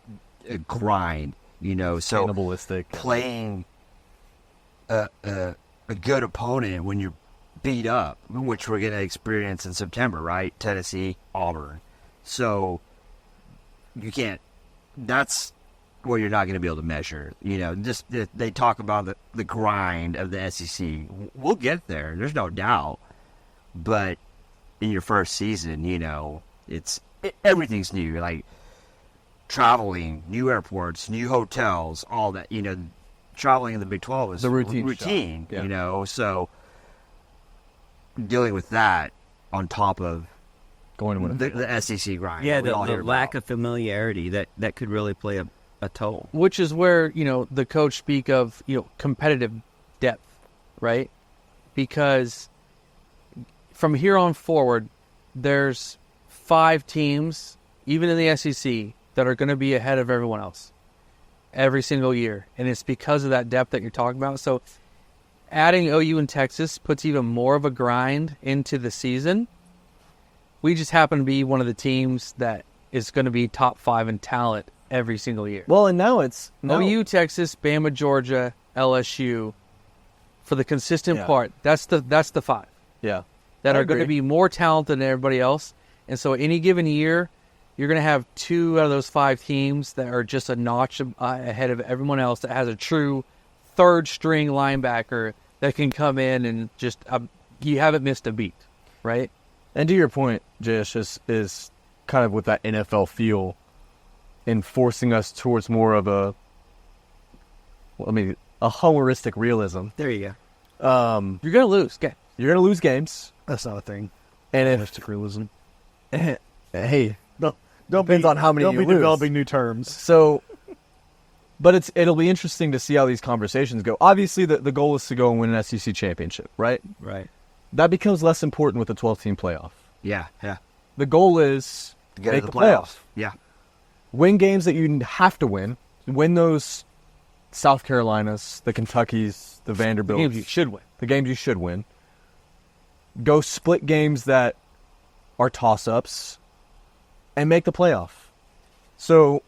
a grind, so
Cannibalistic.
playing a good opponent when you're beat up, which we're going to experience in September, right? Tennessee, Auburn. So you can't, that's where you're not going to be able to measure, just they talk about the grind of the SEC. We'll get there. There's no doubt. But in your first season, everything's new, like traveling, new airports, new hotels, all that, traveling in the Big 12 is
the routine,
yeah. So dealing with that on top of
going to win
the SEC grind.
Yeah, the lack of familiarity that could really play a toll.
which is where, the coach speak of, competitive depth, right? Because from here on forward, there's 5 teams, even in the SEC, that are going to be ahead of everyone else every single year. And it's because of that depth that you're talking about. So adding OU and Texas puts even more of a grind into the season. We just happen to be one of the teams that is going to be top 5 in talent every single year.
Well, and now it's
OU, Texas, Bama, Georgia, LSU. For the consistent part, that's the 5.
Yeah.
That
I
are going to
agree.
be more talented than everybody else. And so any given year, you're going to have 2 out of those 5 teams that are just a notch ahead of everyone else that has a true third-string linebacker that can come in and just you haven't missed a beat, right?
And to your point, Jayesh, is kind of with that NFL feel in forcing us towards more of a homeristic realism.
There you
You're going to lose. Okay.
You're going to lose games.
That's not a thing.
And if
Mystic realism.
hey,
Don't
depends on how many
don't
you
be
lose.
developing new terms.
So, but it'll be interesting to see how these conversations go. Obviously, the goal is to go and win an SEC championship, right?
Right.
That becomes less important with the 12-team playoff.
Yeah.
The goal is
Get
make
to
the playoffs.
Yeah.
Win games that you have to win. Win those South Carolinas, the Kentuckys, the
The
Vanderbilts.
games you should win.
The games you should win. Go split games that are toss-ups and make the playoff. So,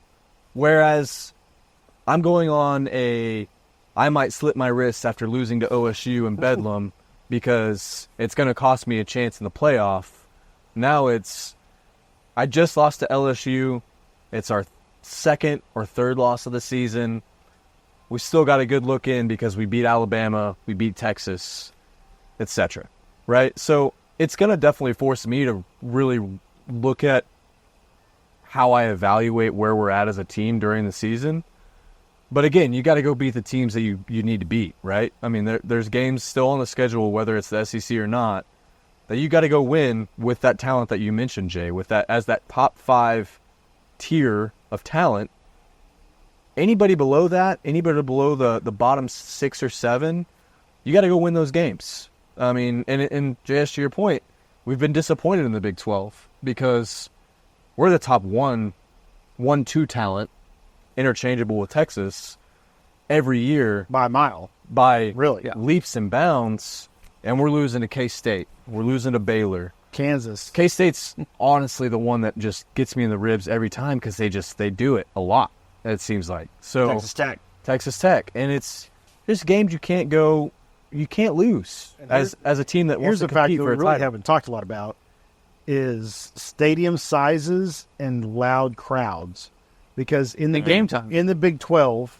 whereas I'm going on I might slip my wrist after losing to OSU in Bedlam because it's going to cost me a chance in the playoff. Now I just lost to LSU. It's our second or third loss of the season. We still got a good look in because we beat Alabama, we beat Texas, etc. Right? So it's going to definitely force me to really look at how I evaluate where we're at as a team during the season. But again, you got to go beat the teams that you need to beat, right? I mean, there's games still on the schedule, whether it's the SEC or not, that you got to go win with that talent that you mentioned, Jay, with that as that top 5 tier of talent. Anybody below that, anybody below the bottom 6 or 7, you got to go win those games. I mean, and Jayesh, to your point, we've been disappointed in the Big 12 because we're the top 1-2 talent, interchangeable with Texas every year
by a mile.
by
Really?
leaps and bounds, and we're losing to K-State. We're losing to Baylor.
Kansas.
K-State's honestly the one that just gets me in the ribs every time because they do it a lot, it seems like. So
Texas Tech.
And it's just games you can't lose as a team that wants
Here's
to
the fact
compete
that
for
we
a
really
title.
haven't talked a lot about is stadium sizes and loud crowds. Because in the
game time.
in the Big 12,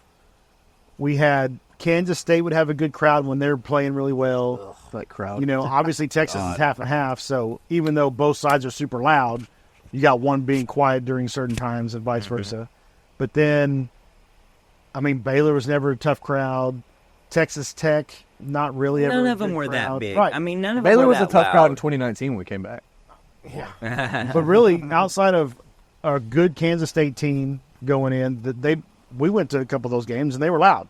we had Kansas State would have a good crowd when they're playing really well.
That crowd.
You know, obviously Texas is half and half, so even though both sides are super loud, you got one being quiet during certain times and vice versa. But then, I mean, Baylor was never a tough crowd. Texas Tech, not really ever.
None
a
of them
good
were that
crowd.
big.
Right.
I mean, none of them
Baylor
were
was a
that
tough crowd in
loud.
2019 when we came back.
But really, outside of a good Kansas State team going in, we went to a couple of those games and they were loud.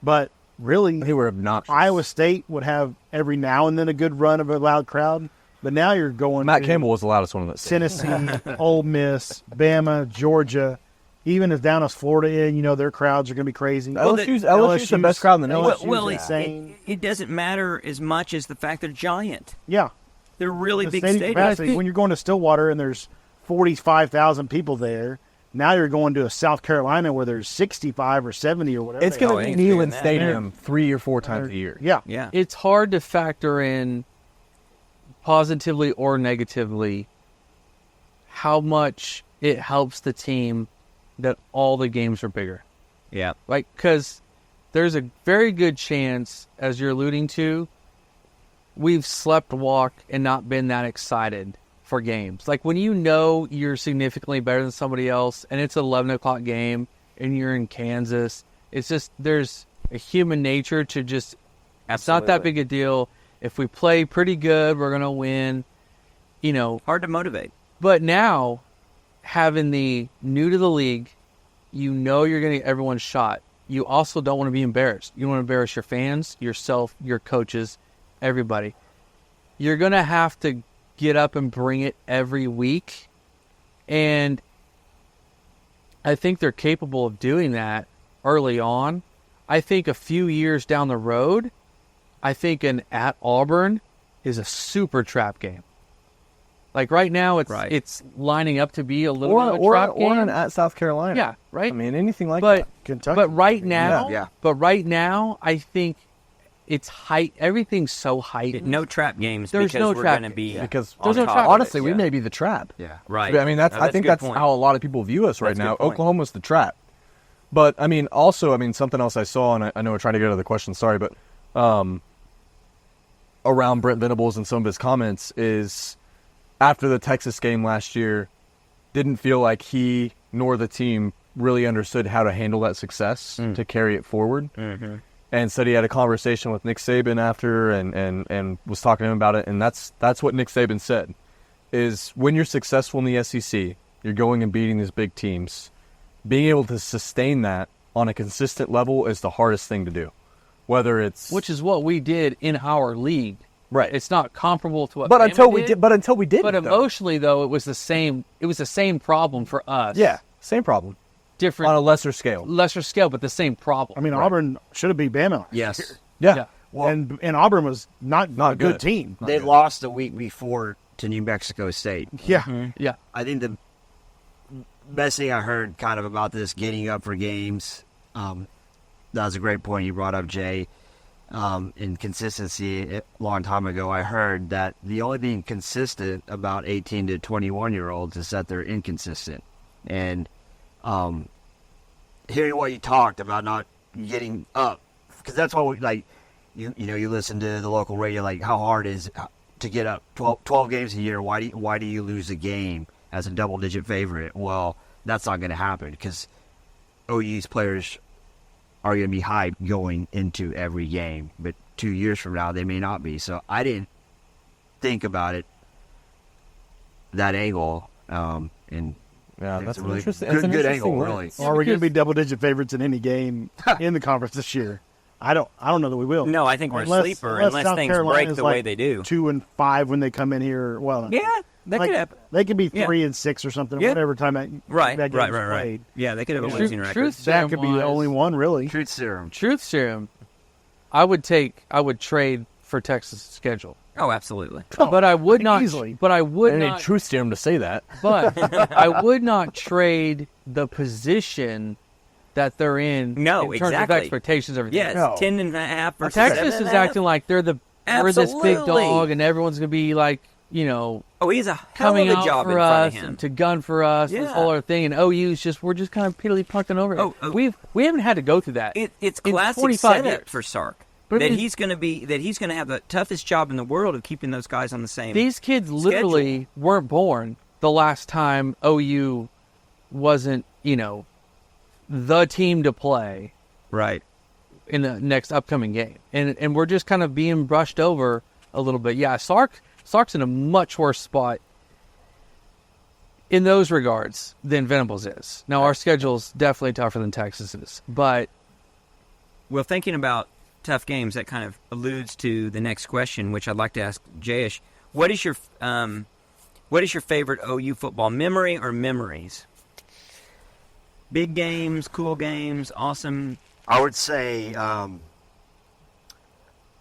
But really,
They were obnoxious.
Iowa State would have every now and then a good run of a loud crowd. But now you're going
Matt
to
Campbell was the loudest one of that.
Tennessee, Ole Miss, Bama, Georgia, even as down as Florida in, their crowds are going to be crazy.
LSU's the best crowd in the nation.
Well,
insane.
it doesn't matter as much as the fact they're giant.
Yeah.
They're really
The
big
stadium
stadiums.
capacity, when you're going to Stillwater and there's 45,000 people there, now you're going to a South Carolina where there's 65 or 70 or whatever.
It's
they are.
going to be
ain't bigger
Neyland
than that.
Stadium 3 or 4 times a year.
Yeah.
Yeah.
It's hard to factor in positively or negatively how much it helps the team that all the games are bigger.
Yeah.
Like, because there's a very good chance, as you're alluding to, we've slept walk and not been that excited for games. Like when you know you're significantly better than somebody else and it's an 11 o'clock game and you're in Kansas, it's just there's a human nature to just, it's not that
Absolutely.
big a deal. If we play pretty good, we're going to win,
Hard to motivate.
But now, having the new to the league, you're going to get everyone's shot. You also don't want to be embarrassed. You don't want to embarrass your fans, yourself, your coaches, everybody. You're going to have to get up and bring it every week. And I think they're capable of doing that early on. I think a few years down the road, I think an at Auburn is a super trap game. Like right now, it's lining up to be a little bit of a trap game.
Or an at South Carolina.
Yeah, right.
I mean, anything like
but
that.
Kentucky.
but right now,
Yeah.
I think it's height. Everything's so heightened.
No trap games
There's
because
no
we're
trap
going to be
Because
There's no
on top
trap.
of it,
honestly, we
yeah.
may be the trap.
Yeah.
Right.
I mean,
No,
I think
a good
that's
point.
how a lot of people view us right
That's a
now.
good point.
Oklahoma's the trap. But I mean, also, something else I saw, and I know we're trying to get to the question. Sorry, but around Brent Venables and some of his comments is after the Texas game last year, didn't feel like he nor the team really understood how to handle that success to carry it forward.
Mm-hmm.
And said he had a conversation with Nick Saban after and was talking to him about it. And that's what Nick Saban said, is when you're successful in the SEC, you're going and beating these big teams. Being able to sustain that on a consistent level is the hardest thing to do. Whether it's...
which is what we did in our league
Right.
It's not comparable to what.
But
Bama
until we
did.
did, but until we did.
But emotionally, though, it was the same. It was the same problem for us.
Yeah, same problem
Different
on a lesser scale.
lesser scale, but the same problem.
I mean, Auburn should have beat Bama. last
Yes.
year.
Yeah.
Well,
and Auburn was not a good
good.
team.
they lost the week before to New Mexico State.
Yeah.
Yeah.
I think the best thing I heard kind of about this getting up for games, that was a great point you brought up, Jay. In consistency, a long time ago, I heard that the only thing consistent about 18 to 21-year-olds is that they're inconsistent. And hearing what you talked about not getting up, because that's why we, like, you listen to the local radio, like how hard it is to get up 12 games a year. Why do you lose a game as a double-digit favorite? Well, that's not going to happen because OU's players are going to be hyped going into every game. But 2 years from now, they may not be. So I didn't think about it that angle. And
Yeah,
it's
that's
a
an
really
interesting.
good,
it's an
good
interesting
angle,
lens.
really.
Or are we going to be double-digit favorites in any game in the conference this year? I don't know that we will.
No, I think we're
Unless-
a sleeper
unless
unless
South
things
Carolina
break
is
the
like
way they do.
2-5 when they come in here. Well,
Yeah, that
like,
could happen.
They could be
Yeah.
3-6 or something.
Yeah.
Whatever time that
Right,
that
right,
game's
right.
played.
Yeah, they could have a
Yeah.
losing record.
Truth
That
serum
could be the
wise-
only one, really.
Truth serum.
Truth serum. I would trade for Texas' schedule,
Oh, absolutely.
but I would not.
easily.
But I would
I need
not.
truth serum to say that.
But I would not trade the position that they're in.
No,
in terms
exactly.
of expectations, everything.
Yes,
No.
10.5 versus
Texas
7.5.
is acting like they're this big
Absolutely.
dog, and everyone's gonna be like,
Oh, he has a hell
coming
of a
out
job in
for
front
us
of him.
to gun for us. This
Yeah.
whole other thing, and OU's we're just kind of piddly punking over.
Oh,
we haven't had to go through that.
It's
in
classic
25
setup
years.
for Sark.
But
that
it-
he's going to have the toughest job in the world of keeping those guys on the same.
These kids literally weren't born the last time OU wasn't, the team to play
right.
in the next upcoming game. And we're just kind of being brushed over a little bit. Yeah, Sark's in a much worse spot in those regards than Venables is. Now, our schedule's definitely tougher than Texas's, but
Well, thinking about tough games, that kind of alludes to the next question, which I'd like to ask Jayesh. What is your favorite OU football memory or memories? Big games, cool games, awesome.
I would say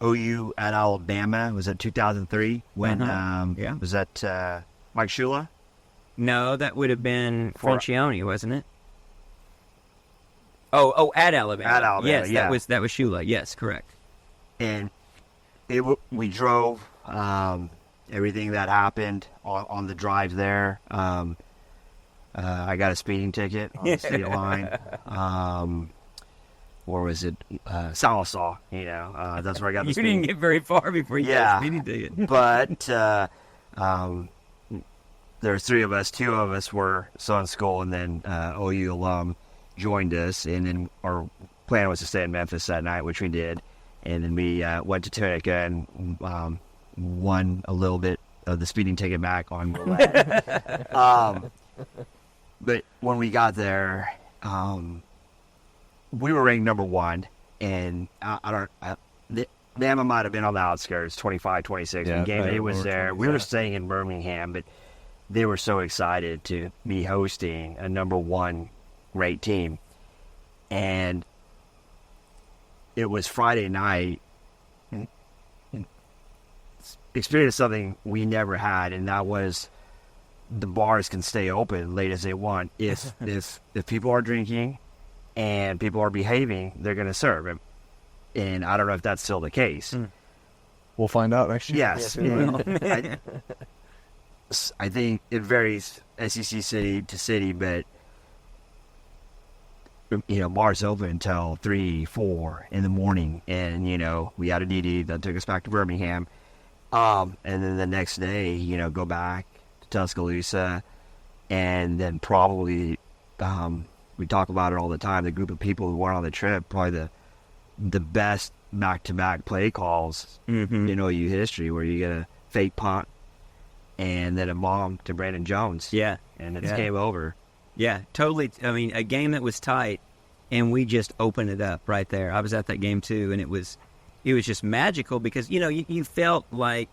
OU at Alabama was at 2003 when
Yeah.
was that Mike Shula?
No, that would have been Francione, wasn't it? Oh, at Alabama.
At Alabama,
yes,
yeah.
that was Shula. Yes, correct.
And we drove everything that happened on the drive there. I got a speeding ticket on the state line. Or was it Salisaw? That's where I got the
You
speeding.
didn't get very far before you got a speeding ticket.
But there were three of us. Two of us were still in school, and then OU alum joined us. And then our plan was to stay in Memphis that night, which we did. And then we went to Tunica and won a little bit of the speeding ticket back on roulette. But when we got there, we were ranked number one, and Bama might have been on the outskirts, 25, 26.
Yeah,
when game
right,
day was
over
there.
20,
We
yeah.
were staying in Birmingham, but they were so excited to be hosting a number one ranked team. And it was Friday night, and experienced something we never had, and that was the bars can stay open late as they want. If people are drinking and people are behaving, they're going to serve. And I don't know if that's still the case.
We'll find out next year.
Yes. I think it varies SEC city to city, but bars open until 3, 4 in the morning, and we had a DD that took us back to Birmingham, and then the next day, go back to Tuscaloosa, and then probably we talk about it all the time. The group of people who went on the trip, probably the best back-to-back play calls in OU history, where you get a fake punt and then a bomb to Brandon Jones.
Yeah.
And it's game over.
Yeah, totally. I mean, a game that was tight, and we just opened it up right there. I was at that game, too, and it was it was just magical because, you felt like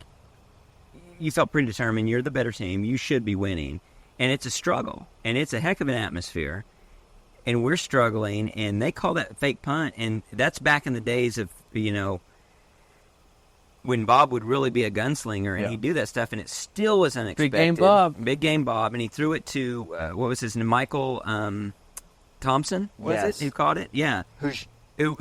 you felt predetermined. You're the better team. You should be winning. And it's a struggle. And it's a heck of an atmosphere. And we're struggling. And they call that fake punt. And that's back in the days of, when Bob would really be a gunslinger and he'd do that stuff. And it still was unexpected.
Big game Bob.
Big game Bob. And he threw it to, what was his name? Michael Thompson? Was
Yes.
it? Who caught it? Yeah.
Who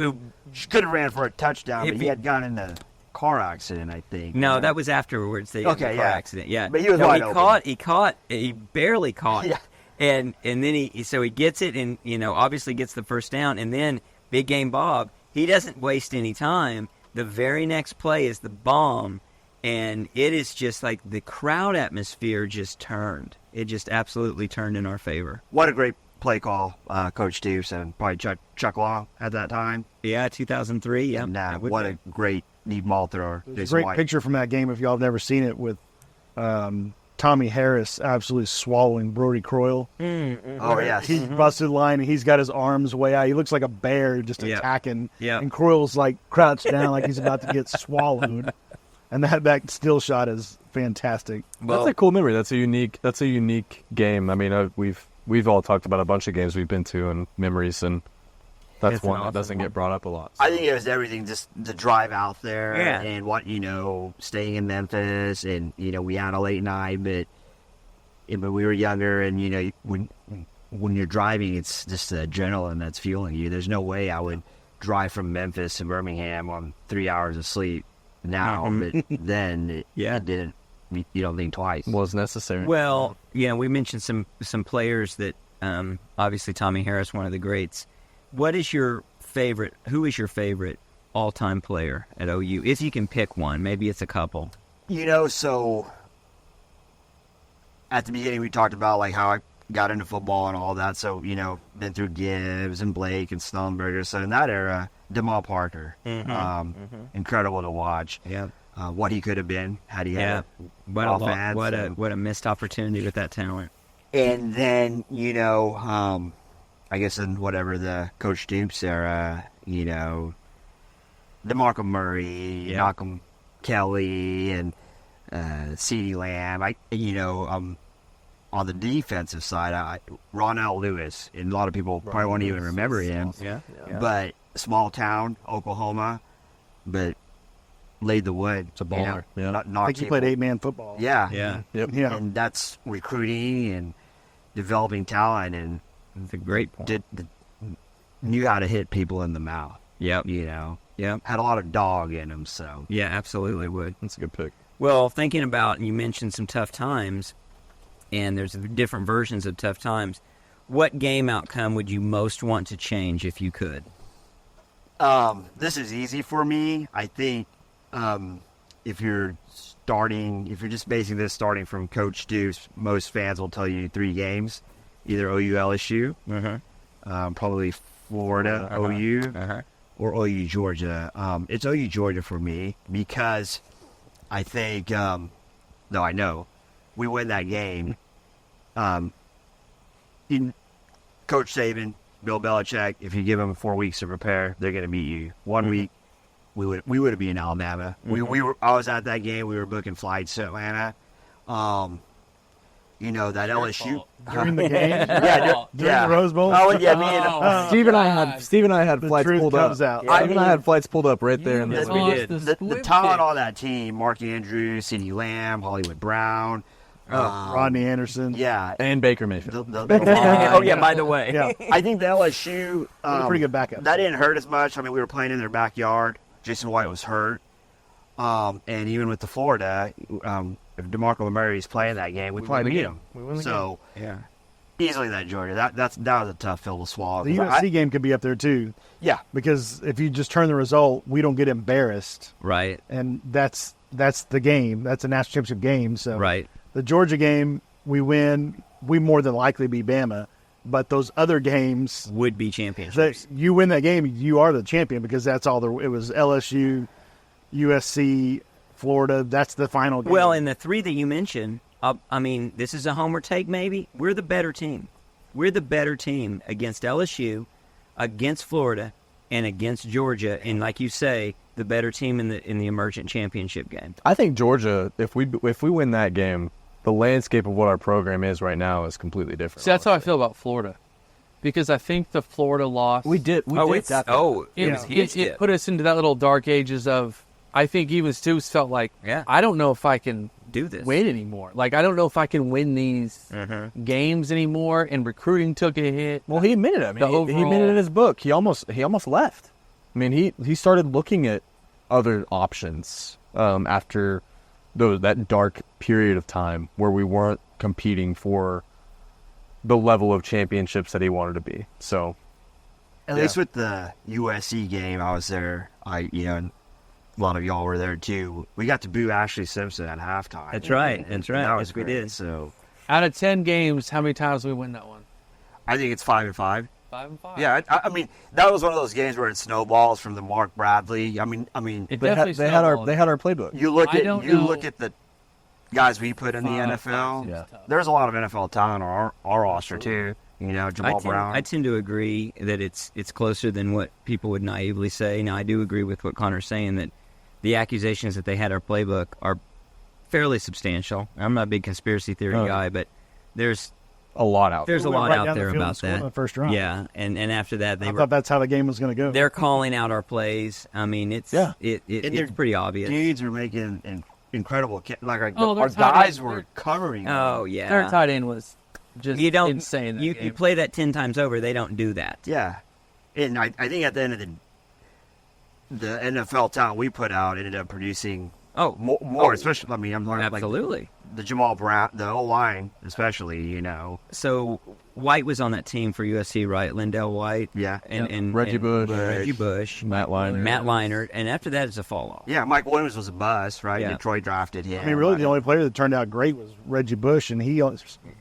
could have ran for a touchdown, but he had gotten in a car accident, I think.
No, that was afterwards. The car accident. Yeah,
But he was
no,
wide open.
He barely caught.
Yeah.
And then he gets it, and obviously gets the first down, and then big game Bob. He doesn't waste any time. The very next play is the bomb, and it is just like the crowd atmosphere just turned. It just absolutely turned in our favor.
What a great play call, Coach Deuce, and probably Chuck Long at that time.
Yeah, 2003. Yeah,
And what a great deep ball thrower.
There's a great picture from that game if y'all have never seen it with Tommy Harris absolutely swallowing Brody Croyle.
Oh, yes.
He busted line and he's got his arms way out. He looks like a bear just attacking.
Yeah.
And Croyle's like crouched down like he's about to get swallowed. And that still shot is fantastic.
That's a cool memory. That's a unique game. I mean, we've all talked about a bunch of games we've been to and memories, and that's
It's
one
an
that
awesome
doesn't get brought up a lot.
I think it was everything, just the drive out there
Yeah.
and what, staying in Memphis, and, we had a late night, but when we were younger, and, when you're driving, it's just the adrenaline that's fueling you. There's no way I would drive from Memphis to Birmingham on 3 hours of sleep now, but then it didn't, you don't think twice.
Was necessary.
Well, we mentioned some players that obviously Tommy Harris, one of the greats. What is your favorite? Who is your favorite all-time player at OU? If you can pick one, maybe it's a couple.
So at the beginning we talked about like how I got into football and all that. So been through Gibbs and Blake and Snellenberger. So in that era, Jamal Parker, incredible to watch.
Yeah.
What he could have been had he had
What
offense.
a missed opportunity with that talent.
And then, I guess in whatever the Coach Dupes era, DeMarco Murray, Malcolm Kelly, and CeeDee Lamb. On the defensive side, Ronell Lewis, and a lot of people probably won't even remember him.
Yeah.
But small town, Oklahoma, but laid the wood.
It's a baller.
I think he played 8-man football.
Yeah.
Yeah.
Yep.
Yeah.
And that's recruiting and developing talent, and
It's a great point.
knew how to hit people in the mouth.
Yep.
Had a lot of dog in him. So
Yeah, absolutely would.
That's a good pick.
Well, thinking about, you mentioned some tough times, and there's different versions of tough times. What game outcome would you most want to change if you could?
this is easy for me. I think if you're just basing this starting from Coach Deuce, most fans will tell you 3 games, either OU LSU, probably Florida OU, or OU Georgia. It's OU Georgia for me because I think, I know we win that game. In Coach Saban, Bill Belichick, if you give them 4 weeks to prepare, they're going to beat you. 1 week, we would be in Alabama. I was at that game. We were booking flights to Atlanta. That LSU
During the game?
during
the Rose Bowl?
Oh yeah,
Steve and I had
The
flights
truth
pulled up.
comes out.
Steve and I had flights pulled up right there in
Yes,
the
we did.
the talent on that team: Mark Andrews, CeeDee Lamb, Hollywood Brown,
Rodney Anderson.
yeah.
and Baker Mayfield.
Oh, yeah, by the way.
Yeah.
I think the LSU
a pretty good backup.
That didn't hurt as much. I mean, we were playing in their backyard. Jason White was hurt, and even with the Florida, if DeMarco Murray's playing that game, we probably beat him. So
Yeah.
easily that Georgia. That was a tough pill to swallow.
The USC game could be up there too,
Yeah.
because if you just turn the result, we don't get embarrassed,
Right.
and that's the game. That's a national championship game. So
Right.
the Georgia game, we win. We more than likely beat Bama, but those other games,
Would be championships.
you win that game, you are the champion because that's all there. It was LSU, USC, Florida. That's the final game.
Well, in the 3 that you mentioned, this is a homer take maybe. We're the better team. We're the better team against LSU, against Florida, and against Georgia, and like you say, the better team in the emergent championship game.
I think Georgia, if we win that game, the landscape of what our program is right now is completely different.
See, that's how I feel about Florida, because I think the Florida loss
It
put us into that little dark ages of. I think even Stu felt like, I don't know if I can
do this
win anymore. Like, I don't know if I can win these games anymore. And recruiting took a hit.
Well, he admitted it. I mean, he admitted in his book. He almost left. I mean, he started looking at other options after that dark period of time where we weren't competing for the level of championships that he wanted to be. So,
at least with the USC game, I was there. And a lot of y'all were there too. We got to boo Ashley Simpson at halftime.
That's right. That
was
we
great.
did.
So,
out of 10 games, how many times did we win that one?
I think it's 5-5.
5-5.
Yeah, I mean that was one of those games where it snowballs from the Mark Bradley. I mean,
It
they had
snowballed.
our playbook.
you look
I don't
at
know.
look at the guys we put in the
5-5
NFL.
seems tough.
There's a lot of NFL talent on our roster too. Jamal Brown.
I tend to agree that it's closer than what people would naively say. Now, I do agree with what Connor's saying, that the accusations that they had our playbook are fairly substantial. I'm not a big conspiracy theory guy, but there's
a lot out.
there's a
We went
lot
right
out
down the
there
field and
about
scored in
that.
the first round.
Yeah, and after that,
I thought that's how the game was going to go.
they're calling out our plays. I mean, it's it's pretty obvious.
Dudes are making incredible. Our
their tight
guys
end-
were
their-
covering.
Oh yeah,
Their tight end was just
you don't
insane. That
you
game.
play that 10 times over. They don't do that.
Yeah, and I think at the end of the NFL talent we put out ended up producing
Oh,
more. Especially, I mean, I'm talking like
absolutely.
the Jamal Brown, the O line, especially.
So White was on that team for USC, right? Lindell White.
Yeah.
And
Reggie Bush.
Reggie Bush.
Matt Leinart.
Matt Leinart. And after that, it's a fall off.
Yeah, Mike Williams was a buzz, right?
Yeah.
Detroit drafted him.
I mean, really, the only player that turned out great was Reggie Bush, and he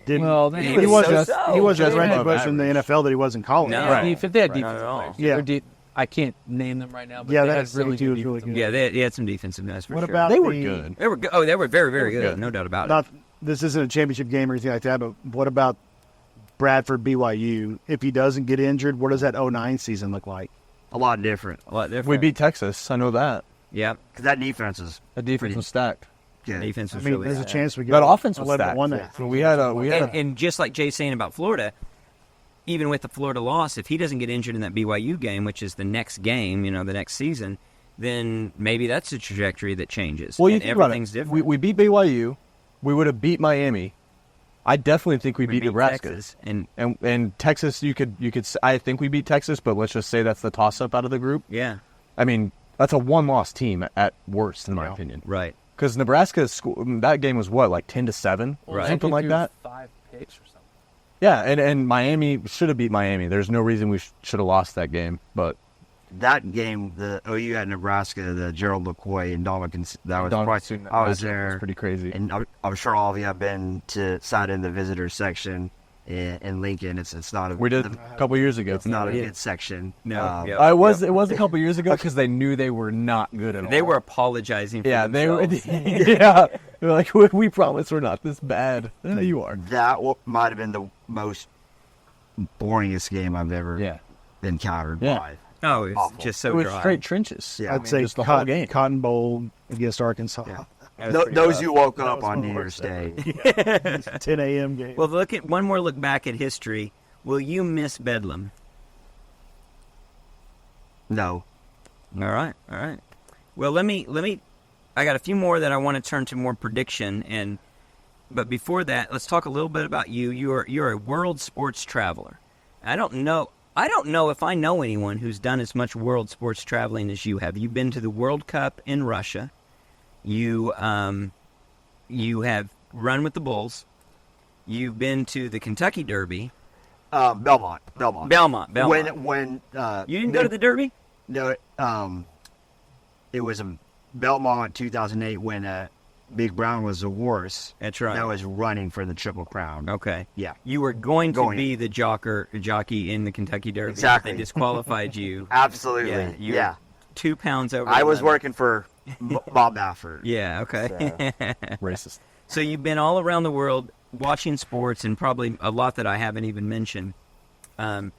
didn't.
Well,
He
he
was
wasn't.
so-so.
He wasn't
Just
Reggie
above
Bush in the
average.
NFL that he was in college.
No.
Right.
If they had
Not
defensive
at all.
players,
Yeah.
I can't name them right now, but
Yeah,
they
that
had really
safety
good
was really
defensive
good.
Yeah, they had some defensive guys for
What
sure.
about
They were
the-
good.
They were good. Oh, they were very, very
They were
good.
good.
No doubt about it.
Not this isn't a championship game or anything like that, but what about Bradford BYU? If he doesn't get injured, what does that 09 season look like?
a lot different
A lot different.
We beat Texas. I know that.
Yeah.
because that defense is
The defense was stacked.
good.
Defense
I
was
mean,
really
there's a
bad.
chance we get
That offense was
11-1
stacked.
there.
We had a
And just like Jay's saying about Florida, even with the Florida loss, if he doesn't get injured in that BYU game, which is the next game, the next season, then maybe that's a trajectory that changes.
Well, you
and
think about
everything's
it.
different.
We beat BYU. We would have beat Miami. I definitely think we beat Nebraska.
Texas, and
And Texas, you could. I think we beat Texas, but let's just say that's the toss up out of the group.
yeah,
I mean, that's a one-loss team at worst, in my opinion.
right.
Because Nebraska's that game was what, like 10-7,
Right.
something like that.
5 picks or something.
Yeah, and Miami should have beat Miami. There's no reason we should have lost that game, but
That game, the OU at Nebraska, the Gerald McCoy and Dominican, that was
Don
probably,
Soon, that
I was
matchup
there.
was pretty crazy.
And I'm sure all of you have been sat in the visitor section in Lincoln. It's not a
We did a couple years ago.
It's not a
Yeah.
good section.
No, yeah.
It was a couple years ago because they knew they were not good at all.
They were apologizing for
Yeah, they were.
themselves.
Yeah, they're like, we promise we're not this bad. Yeah, you are.
That might have been the most boringest game I've ever
Yeah,
encountered.
Yeah.
Live.
Oh, it's
Awful.
just
it
so
was
dry.
straight trenches.
Yeah.
I'd say
just the whole game.
Cotton Bowl against Arkansas.
Yeah.
That was pretty
Those
rough.
who woke
That
up
was
on
the
New
worst
Year's Day.
10 a.m. game.
Well, one more look back at history. Will you miss Bedlam?
No.
All right. Well, let me. I got a few more that I want to turn to more prediction, but before that, let's talk a little bit about you. You're a world sports traveler. I don't know if I know anyone who's done as much world sports traveling as you have. You've been to the World Cup in Russia. You have run with the Bulls. You've been to the Kentucky Derby.
Belmont.
Belmont.
When
You didn't go to the Derby?
No, it was a Belmont 2008 when Big Brown was a horse.
That's right.
That was running for the Triple Crown.
Okay.
Yeah.
You were going to
Going.
be the jockey in the Kentucky Derby.
Exactly.
They disqualified you.
Absolutely.
Yeah. You
Yeah.
were 2 pounds over.
I
the
was
limit.
working for Bob Baffert.
Yeah. Okay.
Racist.
So you've been all around the world watching sports, and probably a lot that I haven't even mentioned. How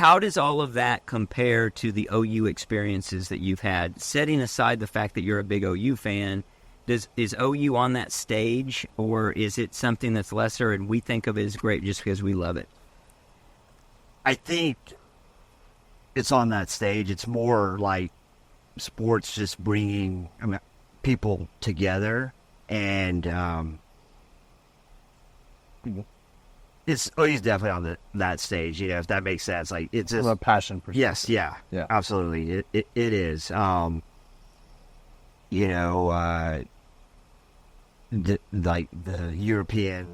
How does all of that compare to the OU experiences that you've had? Setting aside the fact that you're a big OU fan, is OU on that stage, or is it something that's lesser and we think of it as great just because we love it?
I think it's on that stage. It's more like sports just bringing people together, and OU's definitely on that stage. If that makes sense. Like it's just
From a passion perspective.
yes, yeah, absolutely. It is. The European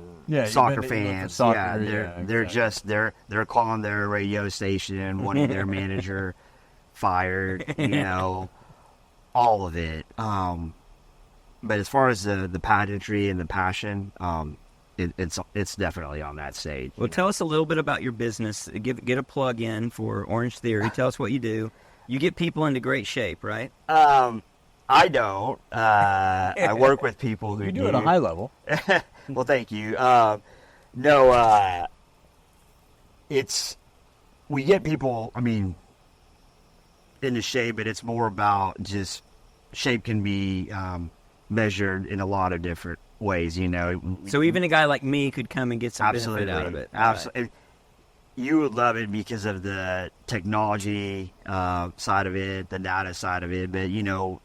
soccer fans,
soccer,
they're just they're calling their radio station, wanting their manager fired, all of it. But as far as the pageantry and the passion, it's definitely on that stage.
Well, tell us a little bit about your business. Get a plug in for Orange Theory. Tell us what you do. You get people into great shape, right?
I don't. I work with people who
You do it at a high level.
Well, thank you. We get people, into shape, but it's more about just shape can be measured in a lot of different ways,
So even a guy like me could come and get some
absolutely
benefit out of it.
Absolutely. Right. You would love it because of the technology side of it, the data side of it, but you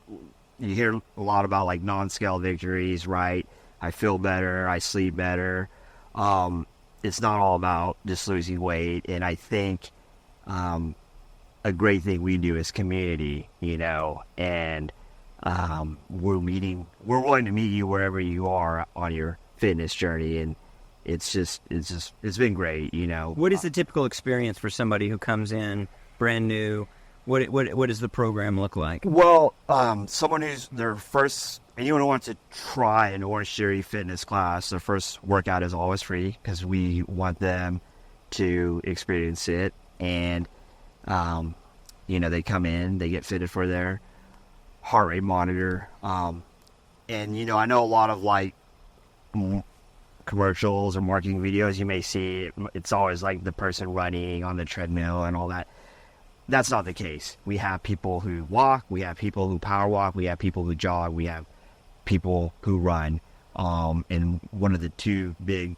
hear a lot about like non-scale victories, right? I feel better, I sleep better. It's not all about just losing weight, and I think a great thing we do is community, and we're willing to meet you wherever you are on your fitness journey, and it's been great,
What is the typical experience for somebody who comes in brand new? What does the program look like?
Well, someone who's anyone who wants to try an Orange Theory fitness class, their first workout is always free because we want them to experience it. And, they come in, they get fitted for their heart rate monitor. And, I know a lot of like commercials or marketing videos you may see, it's always like the person running on the treadmill and all that. That's not the case. We have people who walk, we have people who power walk, we have people who jog, we have people who run. And one of the two big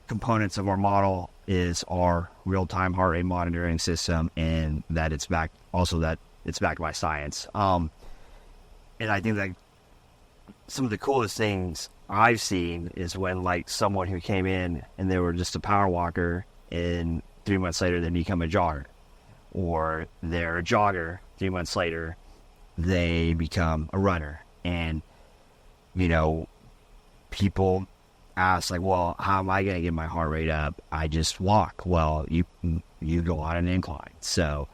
components of our model is our real-time heart rate monitoring system, and that it's backed by science. And I think that some of the coolest things I've seen is when like someone who came in and they were just a power walker, and 3 months later they become a jogger, or they're a jogger, 3 months later they become a runner. And people ask like, well, how am I going to get my heart rate up? I just walk. Well, you go on an incline. So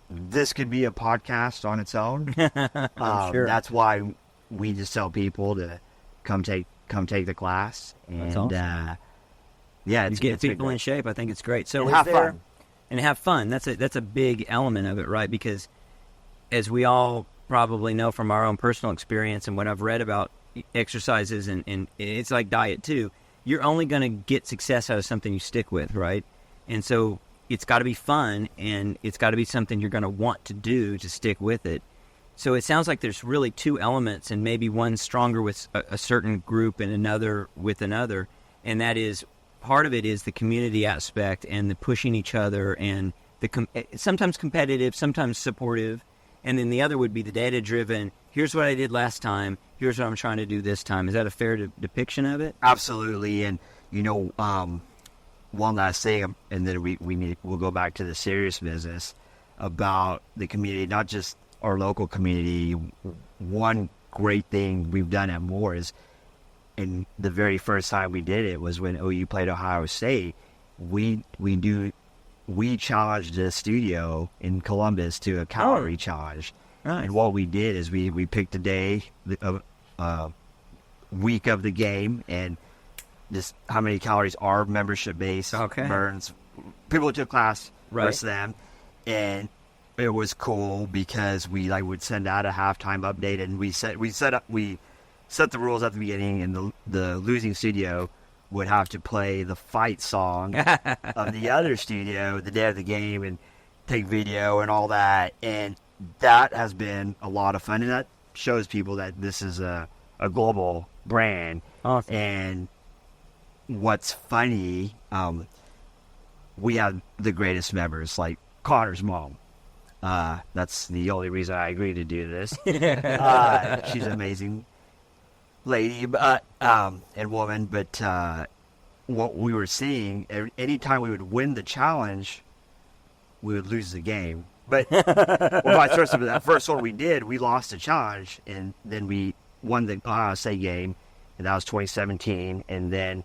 this could be a podcast on its own.
Sure.
That's why we just tell people to come take the class, and
That's awesome.
It's
get people in shape. I think it's great. So
and have fun.
And have fun. That's a big element of it, right? Because as we all probably know from our own personal experience and what I've read about exercises, and it's like diet too, you're only going to get success out of something you stick with, right? And so it's got to be fun, and it's got to be something you're going to want to do to stick with it. So it sounds like there's really two elements, and maybe one stronger with a certain group and another with another, and that is part of it is the community aspect and the pushing each other, and the sometimes competitive, sometimes supportive, and then the other would be the data-driven. Here's what I did last time. Here's what I'm trying to do this time. Is that a fair depiction of it?
Absolutely. And one last thing, and then we'll go back to the serious business about the community, not just our local community. One great thing we've done at Moore is, and the very first time we did it was when OU played Ohio State. We challenged the studio in Columbus to a calorie challenge.
Nice.
And what we did is we picked a day, week of the game, and just how many calories our membership base burns. People who took class versus them. And it was cool because we would send out a halftime update, and we set the rules at the beginning, and the losing studio would have to play the fight song of the other studio the day of the game and take video and all that. And that has been a lot of fun. And that shows people that this is a global brand.
Awesome.
And what's funny, we have the greatest members, like Connor's mom. That's the only reason I agreed to do this. She's an amazing lady and woman. But what we were seeing, anytime we would win the challenge, we would lose the game. But vice versa. That first one we did, we lost the challenge, and then we won the Ohio State game, and that was 2017. And then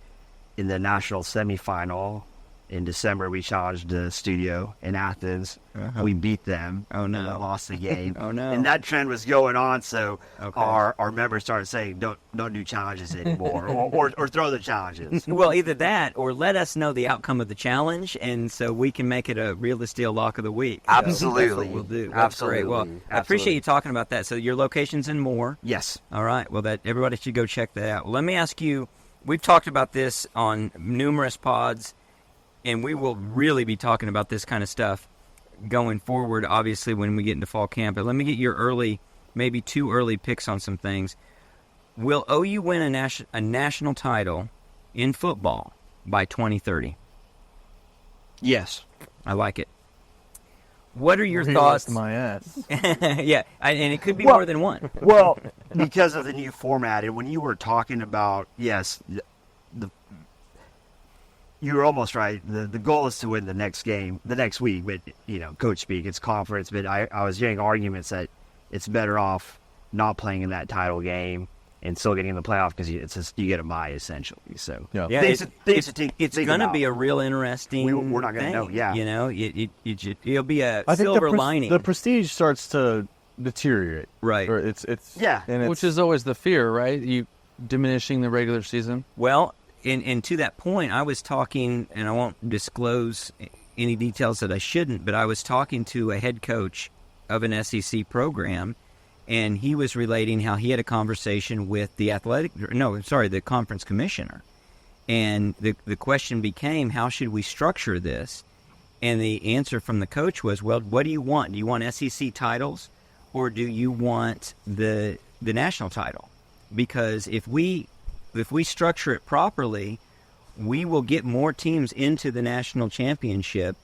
in the national semifinal in December, we challenged the studio in Athens. We beat them.
Oh, no.
And then lost the game.
Oh, no.
And that trend was going on, so
Okay.
our members started saying, don't do challenges anymore, or throw the challenges.
Well, either that or let us know the outcome of the challenge, and so we can make it a real Steal lock of the week. So
Absolutely.
that's what we'll do. That's
Absolutely.
great. Well, I appreciate
Absolutely.
you talking about that. So your location's in Moore.
Yes.
All right. Well, that everybody should go check that out. Let me ask you. We've talked about this on numerous pods, and we will really be talking about this kind of stuff going forward, obviously, when we get into fall camp. But let me get your early, maybe too early picks on some things. Will OU win a national title in football by 2030?
Yes.
I like it. What are your
Really
thoughts?
lost my ass.
Yeah, and it could be
Well-
more than one.
Well, because of the new format, and when you were talking about, yes, you were almost right. The goal is to win the next game, the next week. But coach speak, it's conference. But I was hearing arguments that it's better off not playing in that title game and still getting in the playoff because you get a bye essentially. So
Yeah.
Yeah,
Things
it's
to think
going to
about.
be a real interesting.
We're not gonna
thing.
know, yeah.
It'll be a
I think
silver lining.
the prestige starts to deteriorate.
Right.
Or it's
Yeah.
and it's,
Which is always the fear, right? You diminishing the regular season.
Well, and to that point, I was talking, and I won't disclose any details that I shouldn't, but I was talking to a head coach of an SEC program, and he was relating how he had a conversation with the conference commissioner. And the question became, how should we structure this? And the answer from the coach was, well, what do you want? Do you want SEC titles, or do you want the national title? Because if we structure it properly, we will get more teams into the national championship,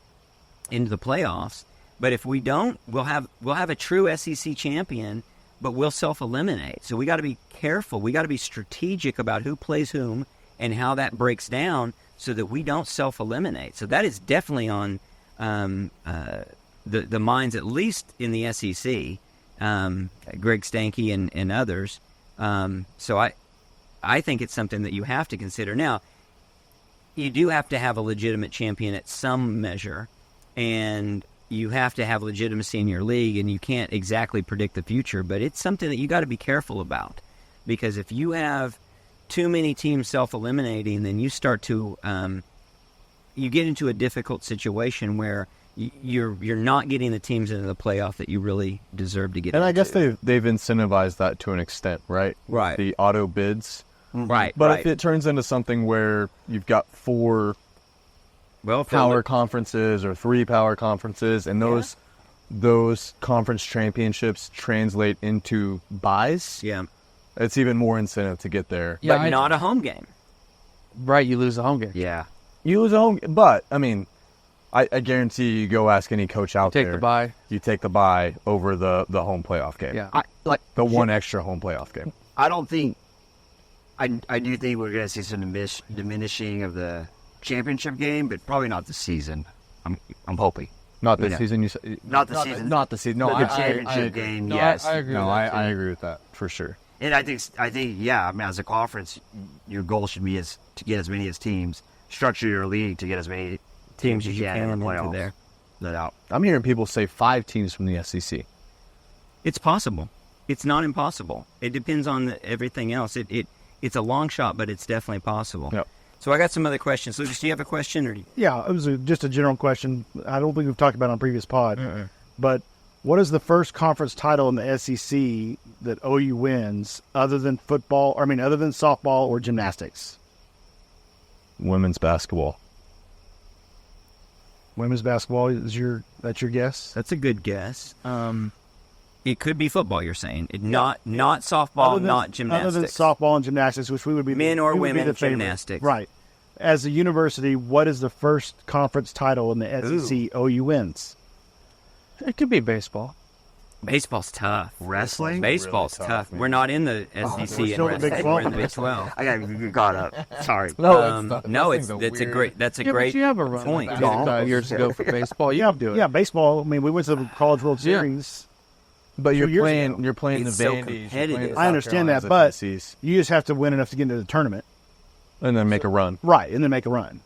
into the playoffs. But if we don't, we'll have a true SEC champion, but we'll self-eliminate. So we got to be careful. We got to be strategic about who plays whom and how that breaks down, so that we don't self-eliminate. So that is definitely on the minds, at least in the SEC, Greg Stanke and others. So I think it's something that you have to consider. Now, you do have to have a legitimate champion at some measure, and you have to have legitimacy in your league, and you can't exactly predict the future, but it's something that you got to be careful about, because if you have too many teams self-eliminating, then you start to you get into a difficult situation where you're not getting the teams into the playoff that you really deserve to get
and
into.
I guess they've incentivized that to an extent, right?
Right.
The auto bids.
right,
But
right.
if it turns into something where you've got 4
well,
power conferences or 3 power conferences, and those conference championships translate into buys,
yeah,
it's even more incentive to get there.
Yeah,
but not a home game.
Right, you lose a home game.
Yeah.
You lose a home, but I mean, I guarantee you go ask any coach out
Take
there.
the bye.
You take the bye over the home playoff game.
Yeah.
The one extra home playoff game.
I don't think. I do think we're going to see some diminishing of the championship game, but probably not the season. I'm hoping.
Not this
Yeah.
season.
Not the season.
Not the season. No,
the
I
championship
agree.
game.
No,
yes.
I agree.
No,
with that,
I
too.
agree with that for sure.
And I think yeah. I mean, as a conference, your goal should be to get as many as teams. Structure your league to get as many teams as you can in the
into
playoffs.
there.
No doubt.
I'm hearing people say 5 teams from the SEC.
It's possible. It's not impossible. It depends on everything else. It's a long shot, but it's definitely possible.
Yep.
So I got some other questions. Lucas, do you have a question? Or
Yeah, it was just a general question. I don't think we've talked about it on previous pod. But what is the first conference title in the SEC that OU wins other than football? Other than softball or gymnastics?
women's basketball.
Women's basketball is that's your guess?
That's a good guess. It could be football. You're saying not softball, not gymnastics.
Other than softball and gymnastics, which we would be
Men or
we would be
women
the favorite.
gymnastics.
Right. As a university, what is the first conference title in the SEC OU wins?
It could be baseball.
Baseball's tough.
Wrestling?
Baseball's
Really
tough.
tough,
We're not in the SEC
still in
and
the Big
wrestling.
12.
We're in the Big 12.
I got caught up. Sorry.
No, it's a great. That's a
Yeah,
great
but you have a run
point.
years ago for baseball. You
Yeah,
can do it.
yeah, baseball. I mean, we went to the College World
Yeah.
Series.
But
2
you're
years
playing.
ago.
You're playing
It's
the
so
Vandies. you're
competitive.
playing the
I
South
understand that,
Carolinas,
but
FCCs,
you just have to win enough to get into the tournament,
and then make a run.
right? And then make a run.